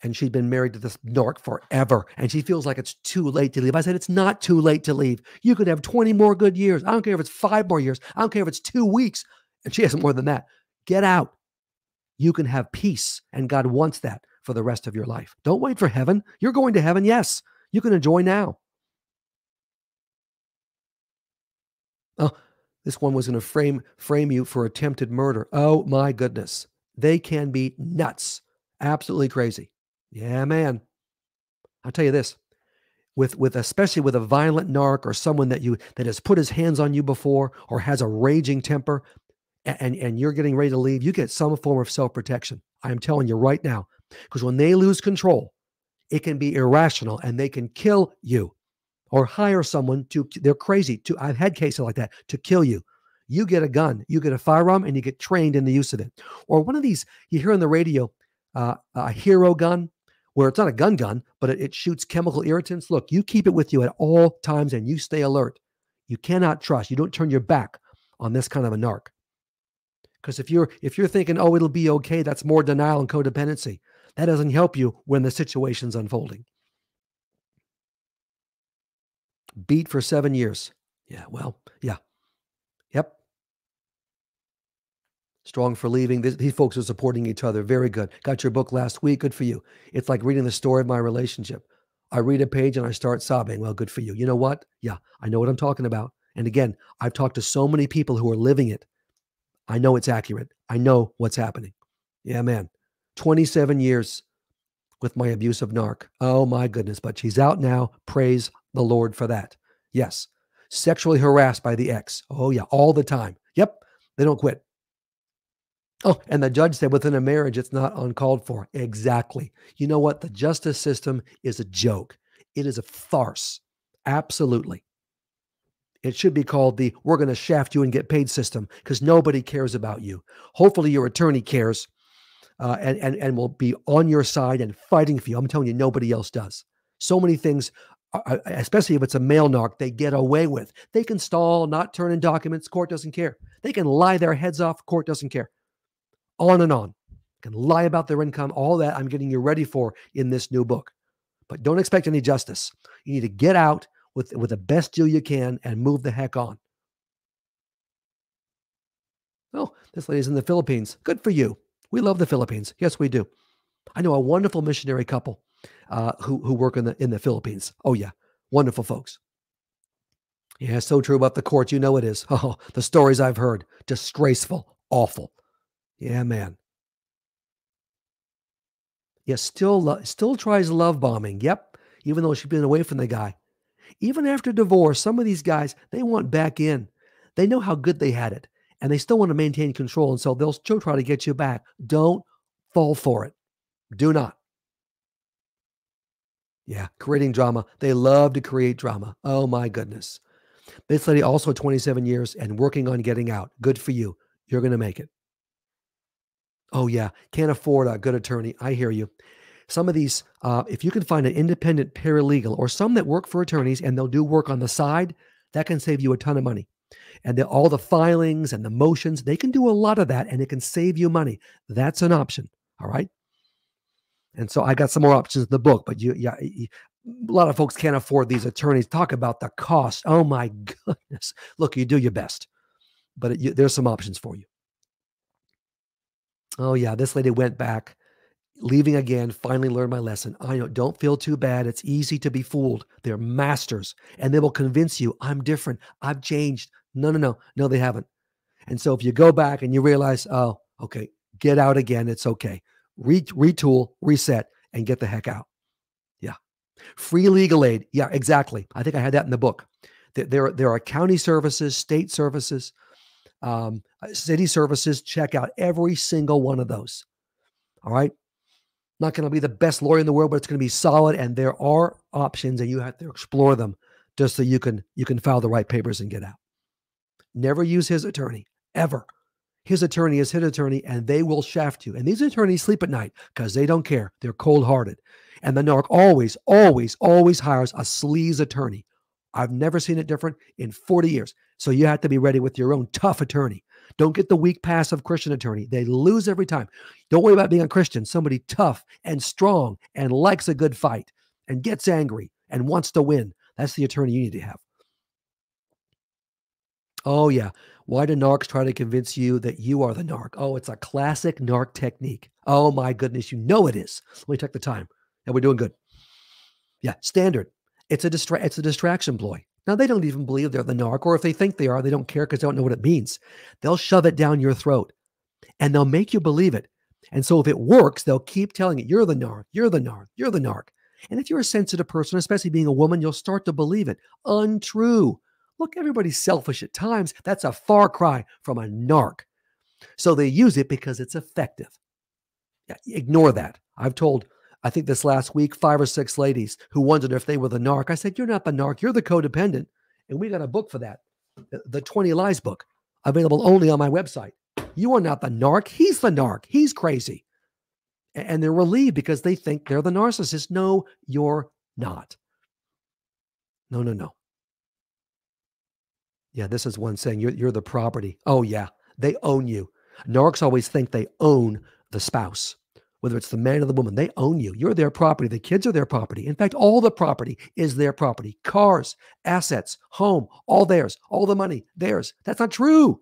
Speaker 1: and she'd been married to this narc forever, and she feels like it's too late to leave. I said, it's not too late to leave. You could have 20 more good years. I don't care if it's 5 more years. I don't care if it's 2 weeks. And she has more than that. Get out. You can have peace, and God wants that for the rest of your life. Don't wait for heaven. You're going to heaven, yes. You can enjoy now. Oh, this one was going to frame you for attempted murder. Oh my goodness. They can be nuts. Absolutely crazy. Yeah, man. I'll tell you this. With especially with a violent narc or someone that has put his hands on you before or has a raging temper, and you're getting ready to leave, you get some form of self-protection. I am telling you right now. Because when they lose control, it can be irrational and they can kill you. Or hire someone they're crazy I've had cases like that, to kill you. You get a gun, you get a firearm, and you get trained in the use of it. Or one of these, you hear on the radio, a hero gun, where it's not a gun, but it shoots chemical irritants. Look, you keep it with you at all times and you stay alert. You cannot trust. You don't turn your back on this kind of a narc. Because if you're thinking, oh, it'll be okay, that's more denial and codependency. That doesn't help you when the situation's unfolding. Beat for 7 years. Yeah, well, yeah. Yep. Strong for leaving. These folks are supporting each other. Very good. Got your book last week. Good for you. It's like reading the story of my relationship. I read a page and I start sobbing. Well, good for you. You know what? Yeah, I know what I'm talking about. And again, I've talked to so many people who are living it. I know it's accurate. I know what's happening. Yeah, man. 27 years with my abusive narc. Oh, my goodness. But she's out now. Praise the Lord for that. Yes. Sexually harassed by the ex. Oh, yeah. All the time. Yep. They don't quit. Oh, and the judge said within a marriage, it's not uncalled for. Exactly. You know what? The justice system is a joke. It is a farce. Absolutely. It should be called the we're going to shaft you and get paid system, because nobody cares about you. Hopefully your attorney cares and will be on your side and fighting for you. I'm telling you, nobody else does. So many things, especially if it's a male narc, they get away with. They can stall, not turn in documents. Court doesn't care. They can lie their heads off. Court doesn't care. On and on. Can lie about their income. All that I'm getting you ready for in this new book. But don't expect any justice. You need to get out with the best deal you can and move the heck on. Oh, this lady's in the Philippines. Good for you. We love the Philippines. Yes, we do. I know a wonderful missionary couple who work in the Philippines. Oh, yeah. Wonderful folks. Yeah, so true about the court. You know it is. Oh, the stories I've heard. Disgraceful. Awful. Yeah, man. Yeah, still tries love bombing. Yep. Even though she's been away from the guy. Even after divorce, some of these guys, they want back in. They know how good they had it, and they still want to maintain control, and so they'll still try to get you back. Don't fall for it. Do not. Yeah, creating drama. They love to create drama. Oh, my goodness. This lady also 27 years and working on getting out. Good for you. You're going to make it. Oh, yeah. Can't afford a good attorney. I hear you. Some of these, if you can find an independent paralegal or some that work for attorneys and they'll do work on the side, that can save you a ton of money. And all the filings and the motions, they can do a lot of that and it can save you money. That's an option. All right. And so I got some more options in the book, but a lot of folks can't afford these attorneys. Talk about the cost. Oh my goodness. Look, you do your best, but there's some options for you. Oh yeah. This lady went back. Leaving again, finally learned my lesson. I know, don't feel too bad. It's easy to be fooled. They're masters, and they will convince you, I'm different. I've changed. No, they haven't. And so if you go back and you realize, oh, okay, get out again. It's okay. Retool, reset, and get the heck out. Yeah. Free legal aid. Yeah, exactly. I think I had that in the book. There are county services, state services, city services. Check out every single one of those. All right. Not going to be the best lawyer in the world, but it's going to be solid. And there are options, and you have to explore them just so you can file the right papers and get out. Never use his attorney, ever. His attorney is his attorney, and they will shaft you. And these attorneys sleep at night because they don't care. They're cold-hearted. And the narc always, always, always hires a sleaze attorney. I've never seen it different in 40 years. So you have to be ready with your own tough attorney. Don't get the weak, passive Christian attorney. They lose every time. Don't worry about being a Christian. Somebody tough and strong and likes a good fight and gets angry and wants to win. That's the attorney you need to have. Oh, yeah. Why do narcs try to convince you that you are the narc? Oh, it's a classic narc technique. Oh, my goodness. You know it is. Let me check the time. And we're doing good. Yeah, standard. It's a distraction ploy. Now, they don't even believe they're the narc, or if they think they are, they don't care because they don't know what it means. They'll shove it down your throat, and they'll make you believe it. And so if it works, they'll keep telling you, you're the narc, you're the narc, you're the narc. And if you're a sensitive person, especially being a woman, you'll start to believe it. Untrue. Look, everybody's selfish at times. That's a far cry from a narc. So they use it because it's effective. Yeah, ignore that. I've told, I think this last week, 5 or 6 ladies who wondered if they were the narc. I said, you're not the narc, you're the codependent. And we got a book for that, the 20 Lies book, available only on my website. You are not the narc. He's the narc. He's crazy. And they're relieved because they think they're the narcissist. No, you're not. No, no, no. Yeah, this is one saying you're the property. Oh, yeah, they own you. Narcs always think they own the spouse, whether it's the man or the woman. They own you. You're their property. The kids are their property. In fact, all the property is their property. Cars, assets, home, all theirs. All the money, theirs. That's not true.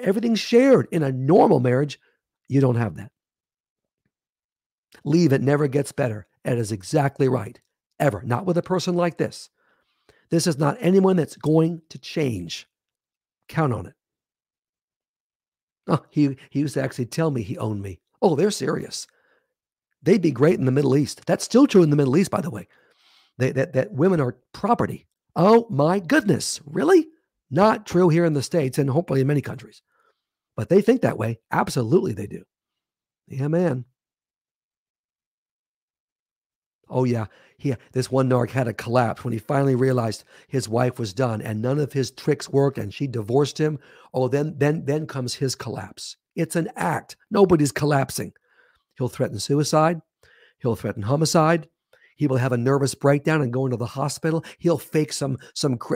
Speaker 1: Everything's shared. In a normal marriage, you don't have that. Leave, it never gets better. That is exactly right. Ever. Not with a person like this. This is not anyone that's going to change. Count on it. Oh, he used to actually tell me he owned me. Oh, they're serious. They'd be great in the Middle East. That's still true in the Middle East, by the way. That women are property. Oh, my goodness. Really? Not true here in the States and hopefully in many countries. But they think that way. Absolutely, they do. Yeah, man. Oh, yeah. This one narc had a collapse when he finally realized his wife was done and none of his tricks worked and she divorced him. Oh, then comes his collapse. It's an act. Nobody's collapsing. He'll threaten suicide. He'll threaten homicide. He will have a nervous breakdown and go into the hospital. He'll fake some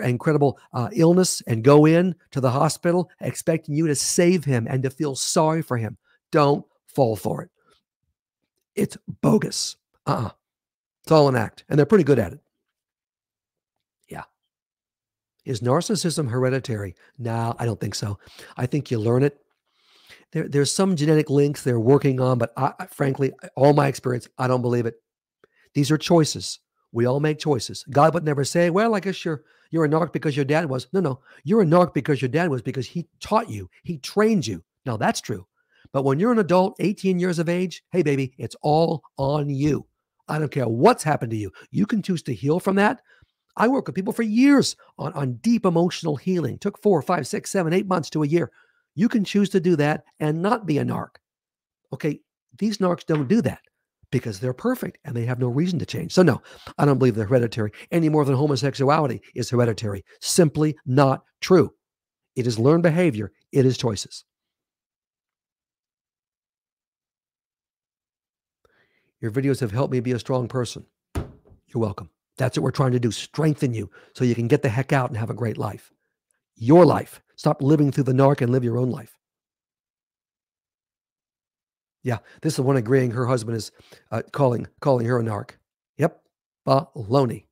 Speaker 1: incredible illness and go in to the hospital expecting you to save him and to feel sorry for him. Don't fall for it. It's bogus. It's all an act, and they're pretty good at it. Yeah. Is narcissism hereditary? No, I don't think so. I think you learn it. There's some genetic links they're working on, but frankly, all my experience, I don't believe it. These are choices. We all make choices. God would never say, well, I guess you're a narc because your dad was. No. You're a narc because your dad was, because he taught you. He trained you. Now, that's true. But when you're an adult, 18 years of age, hey, baby, it's all on you. I don't care what's happened to you. You can choose to heal from that. I work with people for years on deep emotional healing. It took 4, 5, 6, 7, 8 months to a year. You can choose to do that and not be a narc. Okay, these narcs don't do that because they're perfect and they have no reason to change. So no, I don't believe they're hereditary any more than homosexuality is hereditary. Simply not true. It is learned behavior. It is choices. Your videos have helped me be a strong person. You're welcome. That's what we're trying to do, strengthen you so you can get the heck out and have a great life. Your life. Stop living through the narc and live your own life. Yeah, this is one agreeing her husband is calling her a narc. Yep, baloney.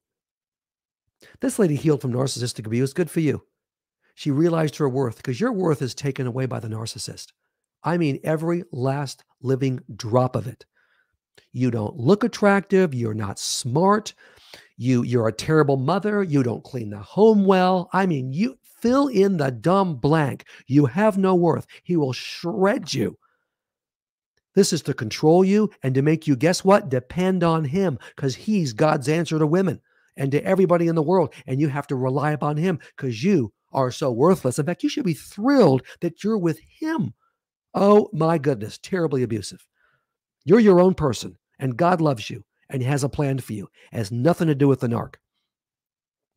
Speaker 1: This lady healed from narcissistic abuse. Good for you. She realized her worth because your worth is taken away by the narcissist. I mean, every last living drop of it. You don't look attractive. You're not smart. You're a terrible mother. You don't clean the home well. I mean, you fill in the dumb blank. You have no worth. He will shred you. This is to control you and to make you, guess what? Depend on him, because he's God's answer to women and to everybody in the world. And you have to rely upon him because you are so worthless. In fact, you should be thrilled that you're with him. Oh my goodness, terribly abusive. You're your own person and God loves you and he has a plan for you. It has nothing to do with the narc.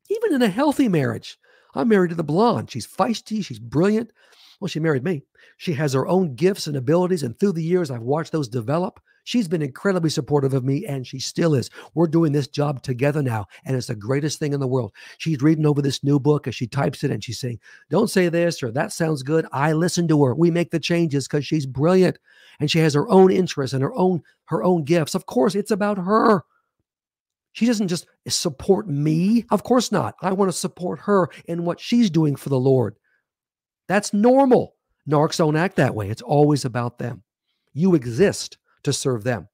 Speaker 1: Even in a healthy marriage, I'm married to the blonde. She's feisty. She's brilliant. Well, she married me. She has her own gifts and abilities. And through the years, I've watched those develop. She's been incredibly supportive of me, and she still is. We're doing this job together now, and it's the greatest thing in the world. She's reading over this new book as she types it, and she's saying, don't say this or that sounds good. I listen to her. We make the changes because she's brilliant, and she has her own interests and her own gifts. Of course, it's about her. She doesn't just support me. Of course not. I want to support her in what she's doing for the Lord. That's normal. Narcs don't act that way. It's always about them. You exist to serve them.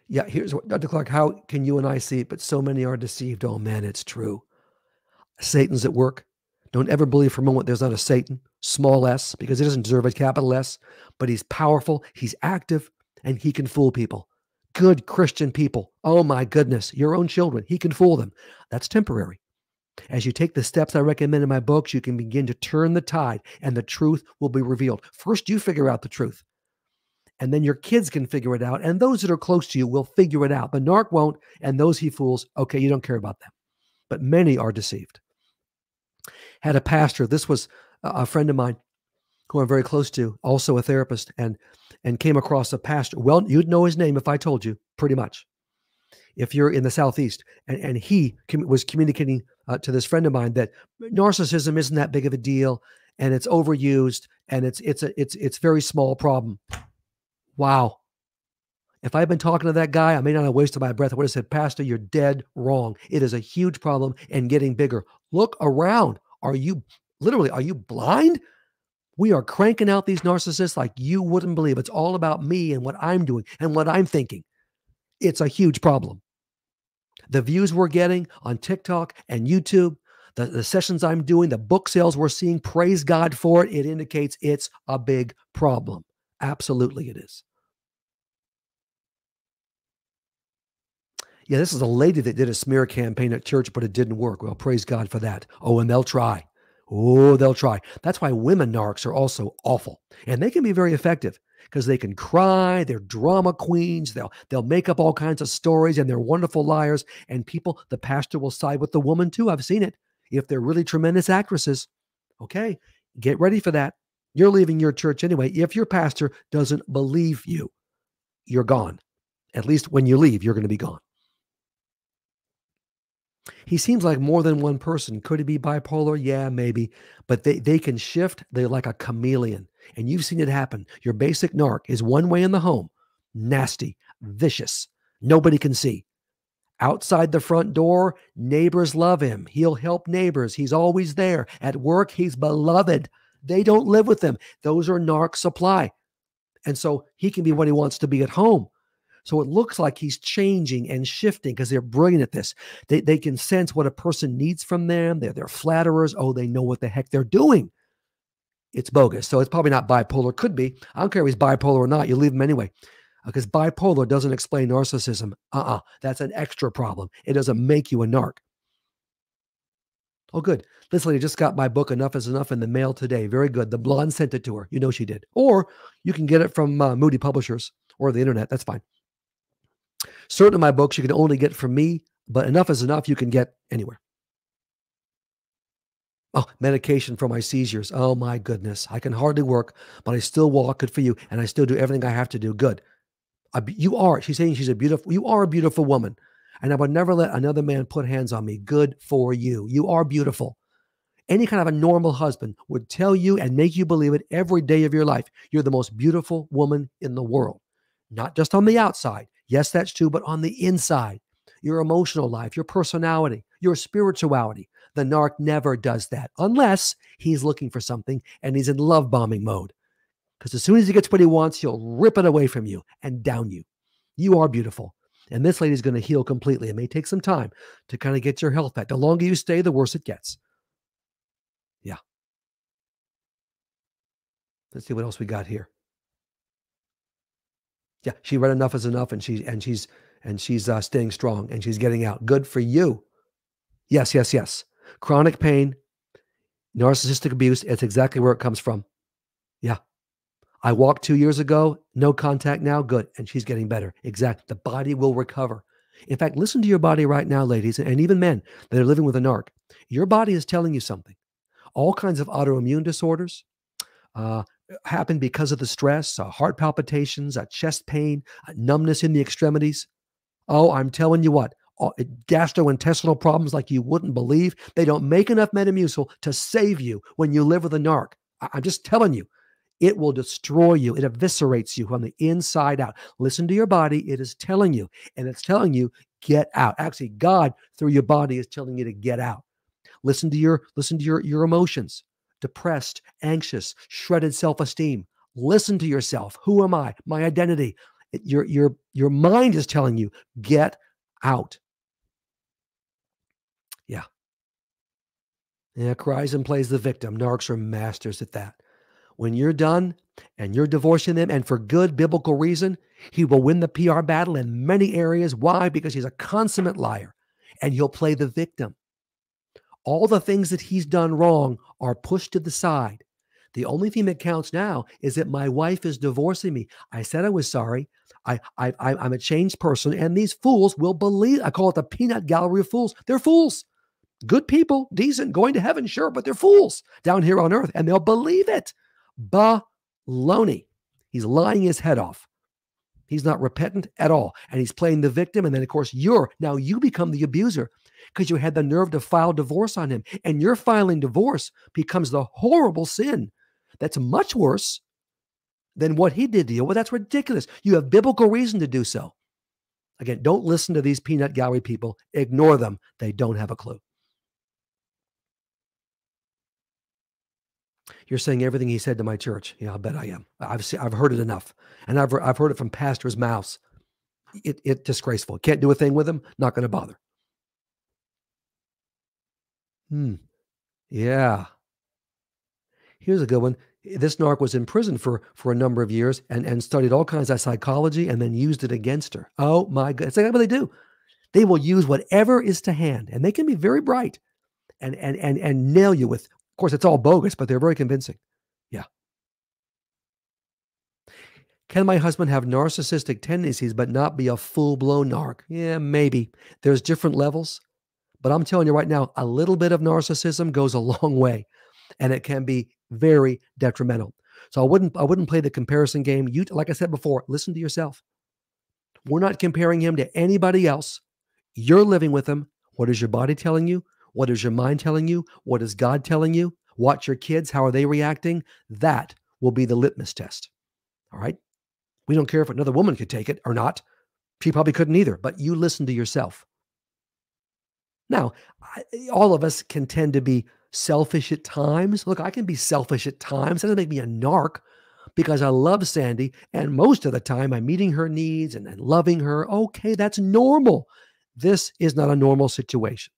Speaker 1: Yeah, here's what, Dr. Clarke, how can you and I see it? But so many are deceived. Oh man, it's true. Satan's at work. Don't ever believe for a moment there's not a Satan, small s, because he doesn't deserve a capital S, but he's powerful, he's active, and he can fool people. Good Christian people. Oh my goodness, your own children, he can fool them. That's temporary. As you take the steps I recommend in my books, you can begin to turn the tide and the truth will be revealed. First, you figure out the truth, and then your kids can figure it out, and those that are close to you will figure it out. The narc won't, and those he fools, okay, you don't care about them. But many are deceived. Had a pastor, this was a friend of mine who I'm very close to, also a therapist, and came across a pastor. Well, you'd know his name if I told you, pretty much, if you're in the Southeast. And he was communicating to this friend of mine that narcissism isn't that big of a deal, and it's overused, and it's very small problem. Wow. If I had been talking to that guy, I may not have wasted my breath. I would have said, Pastor, you're dead wrong. It is a huge problem and getting bigger. Look around. Are you blind? We are cranking out these narcissists like you wouldn't believe. It's all about me and what I'm doing and what I'm thinking. It's a huge problem. The views we're getting on TikTok and YouTube, the sessions I'm doing, the book sales we're seeing, praise God for it. It indicates it's a big problem. Absolutely it is. Yeah, this is a lady that did a smear campaign at church, but it didn't work. Well, praise God for that. Oh, and they'll try. Oh, they'll try. That's why women narcs are also awful. And they can be very effective because they can cry. They're drama queens. They'll make up all kinds of stories, and they're wonderful liars. And people, the pastor will side with the woman too. I've seen it. If they're really tremendous actresses, okay, get ready for that. You're leaving your church anyway. If your pastor doesn't believe you, you're gone. At least when you leave, you're going to be gone. He seems like more than one person. Could he be bipolar? Yeah, maybe. But they can shift. They're like a chameleon. And you've seen it happen. Your basic narc is one way in the home. Nasty, vicious. Nobody can see. Outside the front door, neighbors love him. He'll help neighbors. He's always there. At work, he's beloved. They don't live with him. Those are narc supply. And so he can be what he wants to be at home. So it looks like he's changing and shifting because they're brilliant at this. They can sense what a person needs from them. They're flatterers. Oh, they know what the heck they're doing. It's bogus. So it's probably not bipolar. Could be. I don't care if he's bipolar or not. You leave him anyway. Because bipolar doesn't explain narcissism. That's an extra problem. It doesn't make you a narc. Oh, good. This lady just got my book, Enough is Enough, in the mail today. Very good. The blonde sent it to her. You know she did. Or you can get it from Moody Publishers or the internet. That's fine. Certain of my books you can only get from me, but Enough is Enough you can get anywhere. Oh, medication for my seizures. Oh my goodness. I can hardly work, but I still walk. Good for you. And I still do everything I have to do. Good. She's saying you are a beautiful woman. And I would never let another man put hands on me. Good for you. You are beautiful. Any kind of a normal husband would tell you and make you believe it every day of your life. You're the most beautiful woman in the world. Not just on the outside. Yes, that's true, but on the inside. Your emotional life, your personality, your spirituality. The narc never does that unless he's looking for something and he's in love bombing mode. Because as soon as he gets what he wants, he'll rip it away from you and down you. You are beautiful. And this lady's going to heal completely. It may take some time to kind of get your health back. The longer you stay, the worse it gets. Yeah. Let's see what else we got here. Yeah, she read enough is enough, and she's staying strong, and she's getting out. Good for you. Yes, yes, yes. Chronic pain, narcissistic abuse. It's exactly where it comes from. Yeah. I walked 2 years ago, no contact now, good. And she's getting better. Exactly. The body will recover. In fact, listen to your body right now, ladies, and even men that are living with a narc. Your body is telling you something. All kinds of autoimmune disorders uh, happen because of the stress, heart palpitations, chest pain, numbness in the extremities. Oh, I'm telling you what, gastrointestinal problems like you wouldn't believe. They don't make enough Metamucil to save you when you live with a narc. I'm just telling you, it will destroy you. It eviscerates you from the inside out. Listen to your body. It is telling you, and it's telling you, get out. Actually, God, through your body, is telling you to get out. Listen to your emotions. Depressed, anxious, shredded self-esteem. Listen to yourself. Who am I? My identity. Your mind is telling you, get out. Yeah. Yeah, cries and plays the victim. Narcs are masters at that. When you're done and you're divorcing them, and for good biblical reason, he will win the PR battle in many areas. Why? Because he's a consummate liar, and he'll play the victim. All the things that he's done wrong are pushed to the side. The only thing that counts now is that my wife is divorcing me. I said I was sorry. I'm a changed person, and these fools will believe. I call it the peanut gallery of fools. They're fools. Good people, decent, going to heaven, sure, but they're fools down here on earth, and they'll believe it. Baloney. He's lying his head off. He's not repentant at all, and he's playing the victim. And then, of course, you become the abuser because you had the nerve to file divorce on him, and your filing divorce becomes the horrible sin that's much worse than what he did to you. Well, that's ridiculous. You have biblical reason to do so. Again, don't listen to these peanut gallery people. Ignore them. They don't have a clue. You're saying everything he said to my church. Yeah, I bet I am. I've heard it enough, and I've heard it from pastors' mouths. It's disgraceful. Can't do a thing with him. Not going to bother. Yeah. Here's a good one. This narc was in prison for a number of years and studied all kinds of psychology and then used it against her. Oh my God. It's like what they do. They will use whatever is to hand, and they can be very bright and nail you with, of course, it's all bogus, but they're very convincing. Yeah. Can my husband have narcissistic tendencies but not be a full-blown narc? Yeah, maybe. There's different levels, but I'm telling you right now, a little bit of narcissism goes a long way, and it can be very detrimental. So I wouldn't play the comparison game. You, like I said before, listen to yourself. We're not comparing him to anybody else. You're living with him. What is your body telling you? What is your mind telling you? What is God telling you? Watch your kids. How are they reacting? That will be the litmus test. All right. We don't care if another woman could take it or not. She probably couldn't either, but you listen to yourself. Now, all of us can tend to be selfish at times. Look, I can be selfish at times. That doesn't make me a narc because I love Sandy. And most of the time I'm meeting her needs and loving her. Okay, that's normal. This is not a normal situation.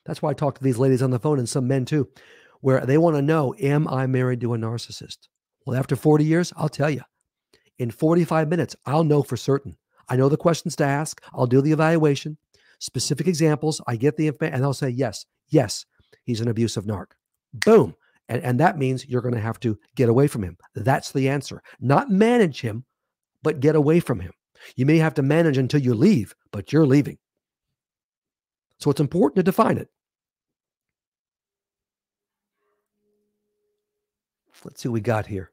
Speaker 1: That's why I talk to these ladies on the phone and some men too, where they want to know, am I married to a narcissist? Well, after 40 years, I'll tell you. In 45 minutes, I'll know for certain. I know the questions to ask. I'll do the evaluation, specific examples. I get the information, and I'll say, yes, he's an abusive narc. Boom. And that means you're going to have to get away from him. That's the answer. Not manage him, but get away from him. You may have to manage until you leave, but you're leaving. So it's important to define it. Let's see what we got here.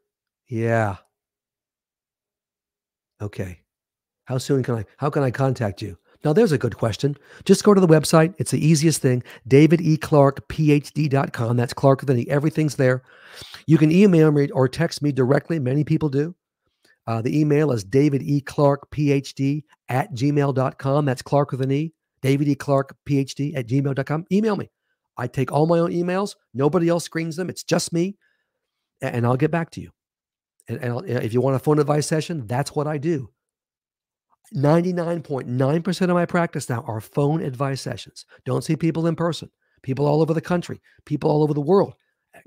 Speaker 1: Yeah. Okay. How can I contact you? Now, there's a good question. Just go to the website. It's the easiest thing. davideclarkephd.com. That's Clarke with an E. Everything's there. You can email me or text me directly. Many people do. The email is davideclarkephd@gmail.com. That's Clarke with an E. davideclarkephd@gmail.com. Email me. I take all my own emails. Nobody else screens them. It's just me. And I'll get back to you. And if you want a phone advice session, that's what I do. 99.9% of my practice now are phone advice sessions. Don't see people in person, people all over the country, people all over the world.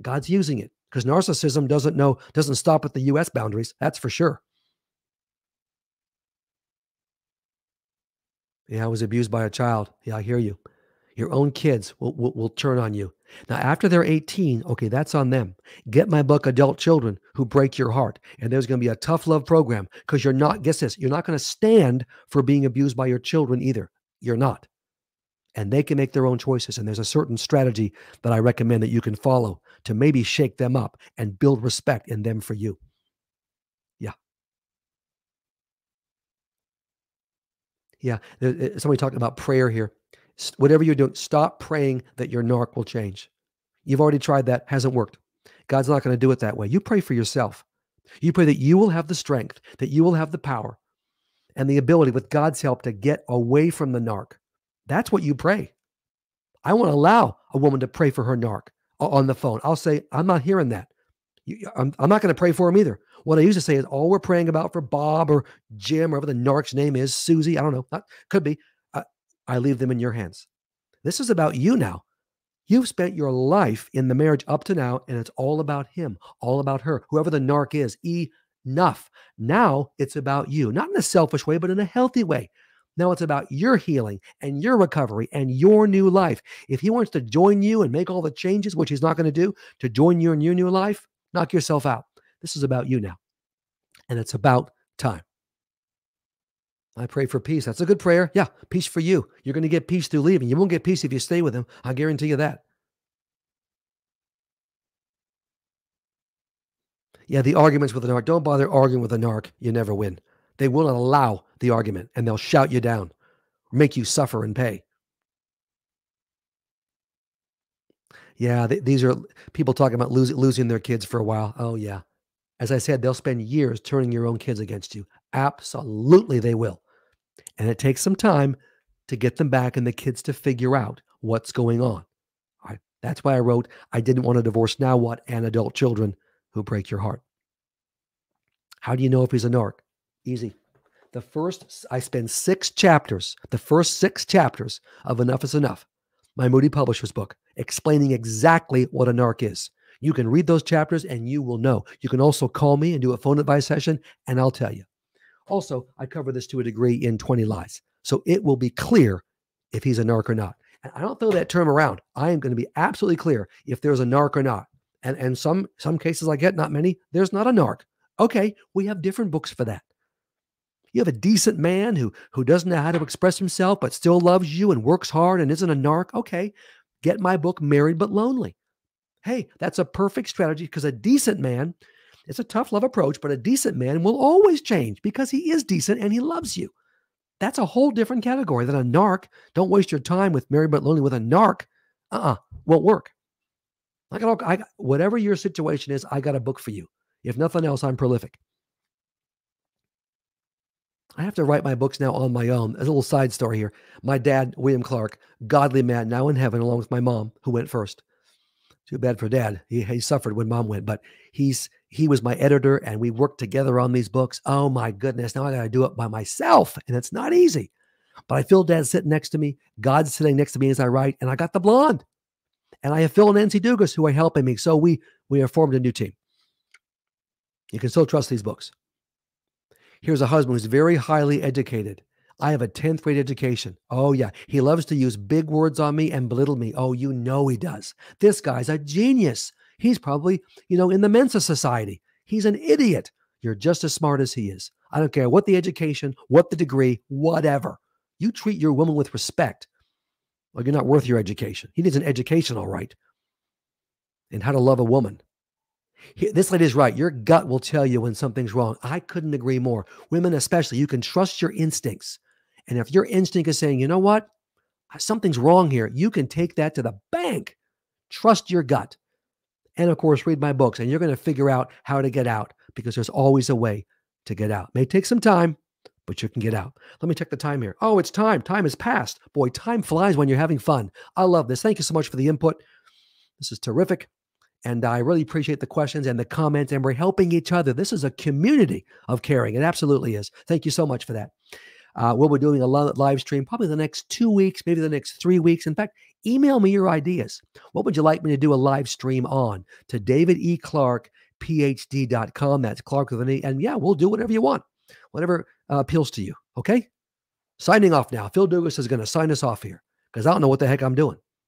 Speaker 1: God's using it because narcissism doesn't stop at the US boundaries. That's for sure. Yeah, I was abused by a child. Yeah, I hear you. Your own kids will turn on you. Now, after they're 18, okay, that's on them. Get my book, Adult Children Who Break Your Heart. And there's going to be a tough love program because you're not, guess this, you're not going to stand for being abused by your children either. You're not. And they can make their own choices. And there's a certain strategy that I recommend that you can follow to maybe shake them up and build respect in them for you. Yeah. Yeah. Somebody talked about prayer here. Whatever you're doing, stop praying that your narc will change. You've already tried that, hasn't worked. God's not going to do it that way. You pray for yourself. You pray that you will have the strength, that you will have the power and the ability with God's help to get away from the narc. That's what you pray. I won't allow a woman to pray for her narc on the phone. I'll say, I'm not hearing that. I'm not going to pray for him either. What I used to say is all we're praying about for Bob or Jim, or whatever the narc's name is, Susie, I don't know, could be. I leave them in your hands. This is about you now. You've spent your life in the marriage up to now, and it's all about him, all about her, whoever the narc is. Enough. Now it's about you, not in a selfish way, but in a healthy way. Now it's about your healing and your recovery and your new life. If he wants to join you and make all the changes, which he's not going to do, to join you in your new life, knock yourself out. This is about you now, and it's about time. I pray for peace. That's a good prayer. Yeah, peace for you. You're going to get peace through leaving. You won't get peace if you stay with him. I guarantee you that. Yeah, the arguments with the narc. Don't bother arguing with the narc. You never win. They will not allow the argument, and they'll shout you down, make you suffer and pay. Yeah, these are people talking about losing their kids for a while. Oh, yeah. As I said, they'll spend years turning your own kids against you. Absolutely, they will. And it takes some time to get them back and the kids to figure out what's going on. All right. That's why I wrote, I didn't want a divorce. Now what? And Adult Children Who Break Your Heart. How do you know if he's a narc? Easy. I spend 6 chapters, the first 6 chapters of Enough is Enough, my Moody Publishers book, explaining exactly what a narc is. You can read those chapters and you will know. You can also call me and do a phone advice session, and I'll tell you. Also, I cover this to a degree in 20 Lies. So it will be clear if he's a narc or not. And I don't throw that term around. I am going to be absolutely clear if there's a narc or not. And some cases I get, not many, there's not a narc. Okay, we have different books for that. You have a decent man who doesn't know how to express himself, but still loves you and works hard and isn't a narc. Okay, get my book, Married But Lonely. Hey, that's a perfect strategy because a decent man, it's a tough love approach, but a decent man will always change because he is decent and he loves you. That's a whole different category than a narc. Don't waste your time with Married But Lonely with a narc. Won't work. Whatever your situation is, I got a book for you. If nothing else, I'm prolific. I have to write my books now on my own. A little side story here. My dad, William Clarke, godly man, now in heaven, along with my mom, who went first. Too bad for Dad. He suffered when Mom went, but he was my editor, and we worked together on these books. Oh my goodness! Now I got to do it by myself, and it's not easy. But I feel Dad sitting next to me. God's sitting next to me as I write, and I got the blonde, and I have Phil and Nancy Dugas who are helping me. So we have formed a new team. You can still trust these books. Here's a husband who's very highly educated. I have a 10th grade education. Oh, yeah. He loves to use big words on me and belittle me. Oh, you know he does. This guy's a genius. He's probably, in the Mensa Society. He's an idiot. You're just as smart as he is. I don't care what the education, what the degree, whatever. You treat your woman with respect. Well, you're not worth your education. He needs an education, all right. And how to love a woman. This lady's right. Your gut will tell you when something's wrong. I couldn't agree more. Women especially, you can trust your instincts. And if your instinct is saying, you know what? Something's wrong here, you can take that to the bank. Trust your gut. And of course, read my books, and you're going to figure out how to get out because there's always a way to get out. It may take some time, but you can get out. Let me check the time here. Oh, it's time. Time has passed. Boy, time flies when you're having fun. I love this. Thank you so much for the input. This is terrific. And I really appreciate the questions and the comments, and we're helping each other. This is a community of caring. It absolutely is. Thank you so much for that. We'll be doing a live stream probably the next 2 weeks, maybe the next 3 weeks. In fact, Email me your ideas. What would you like me to do a live stream on? To David E. Clarke, PhD.com. That's Clarke with an E. And yeah, we'll do whatever you want, whatever appeals to you. Okay? Signing off now. Phil Dugas is going to sign us off here because I don't know what the heck I'm doing.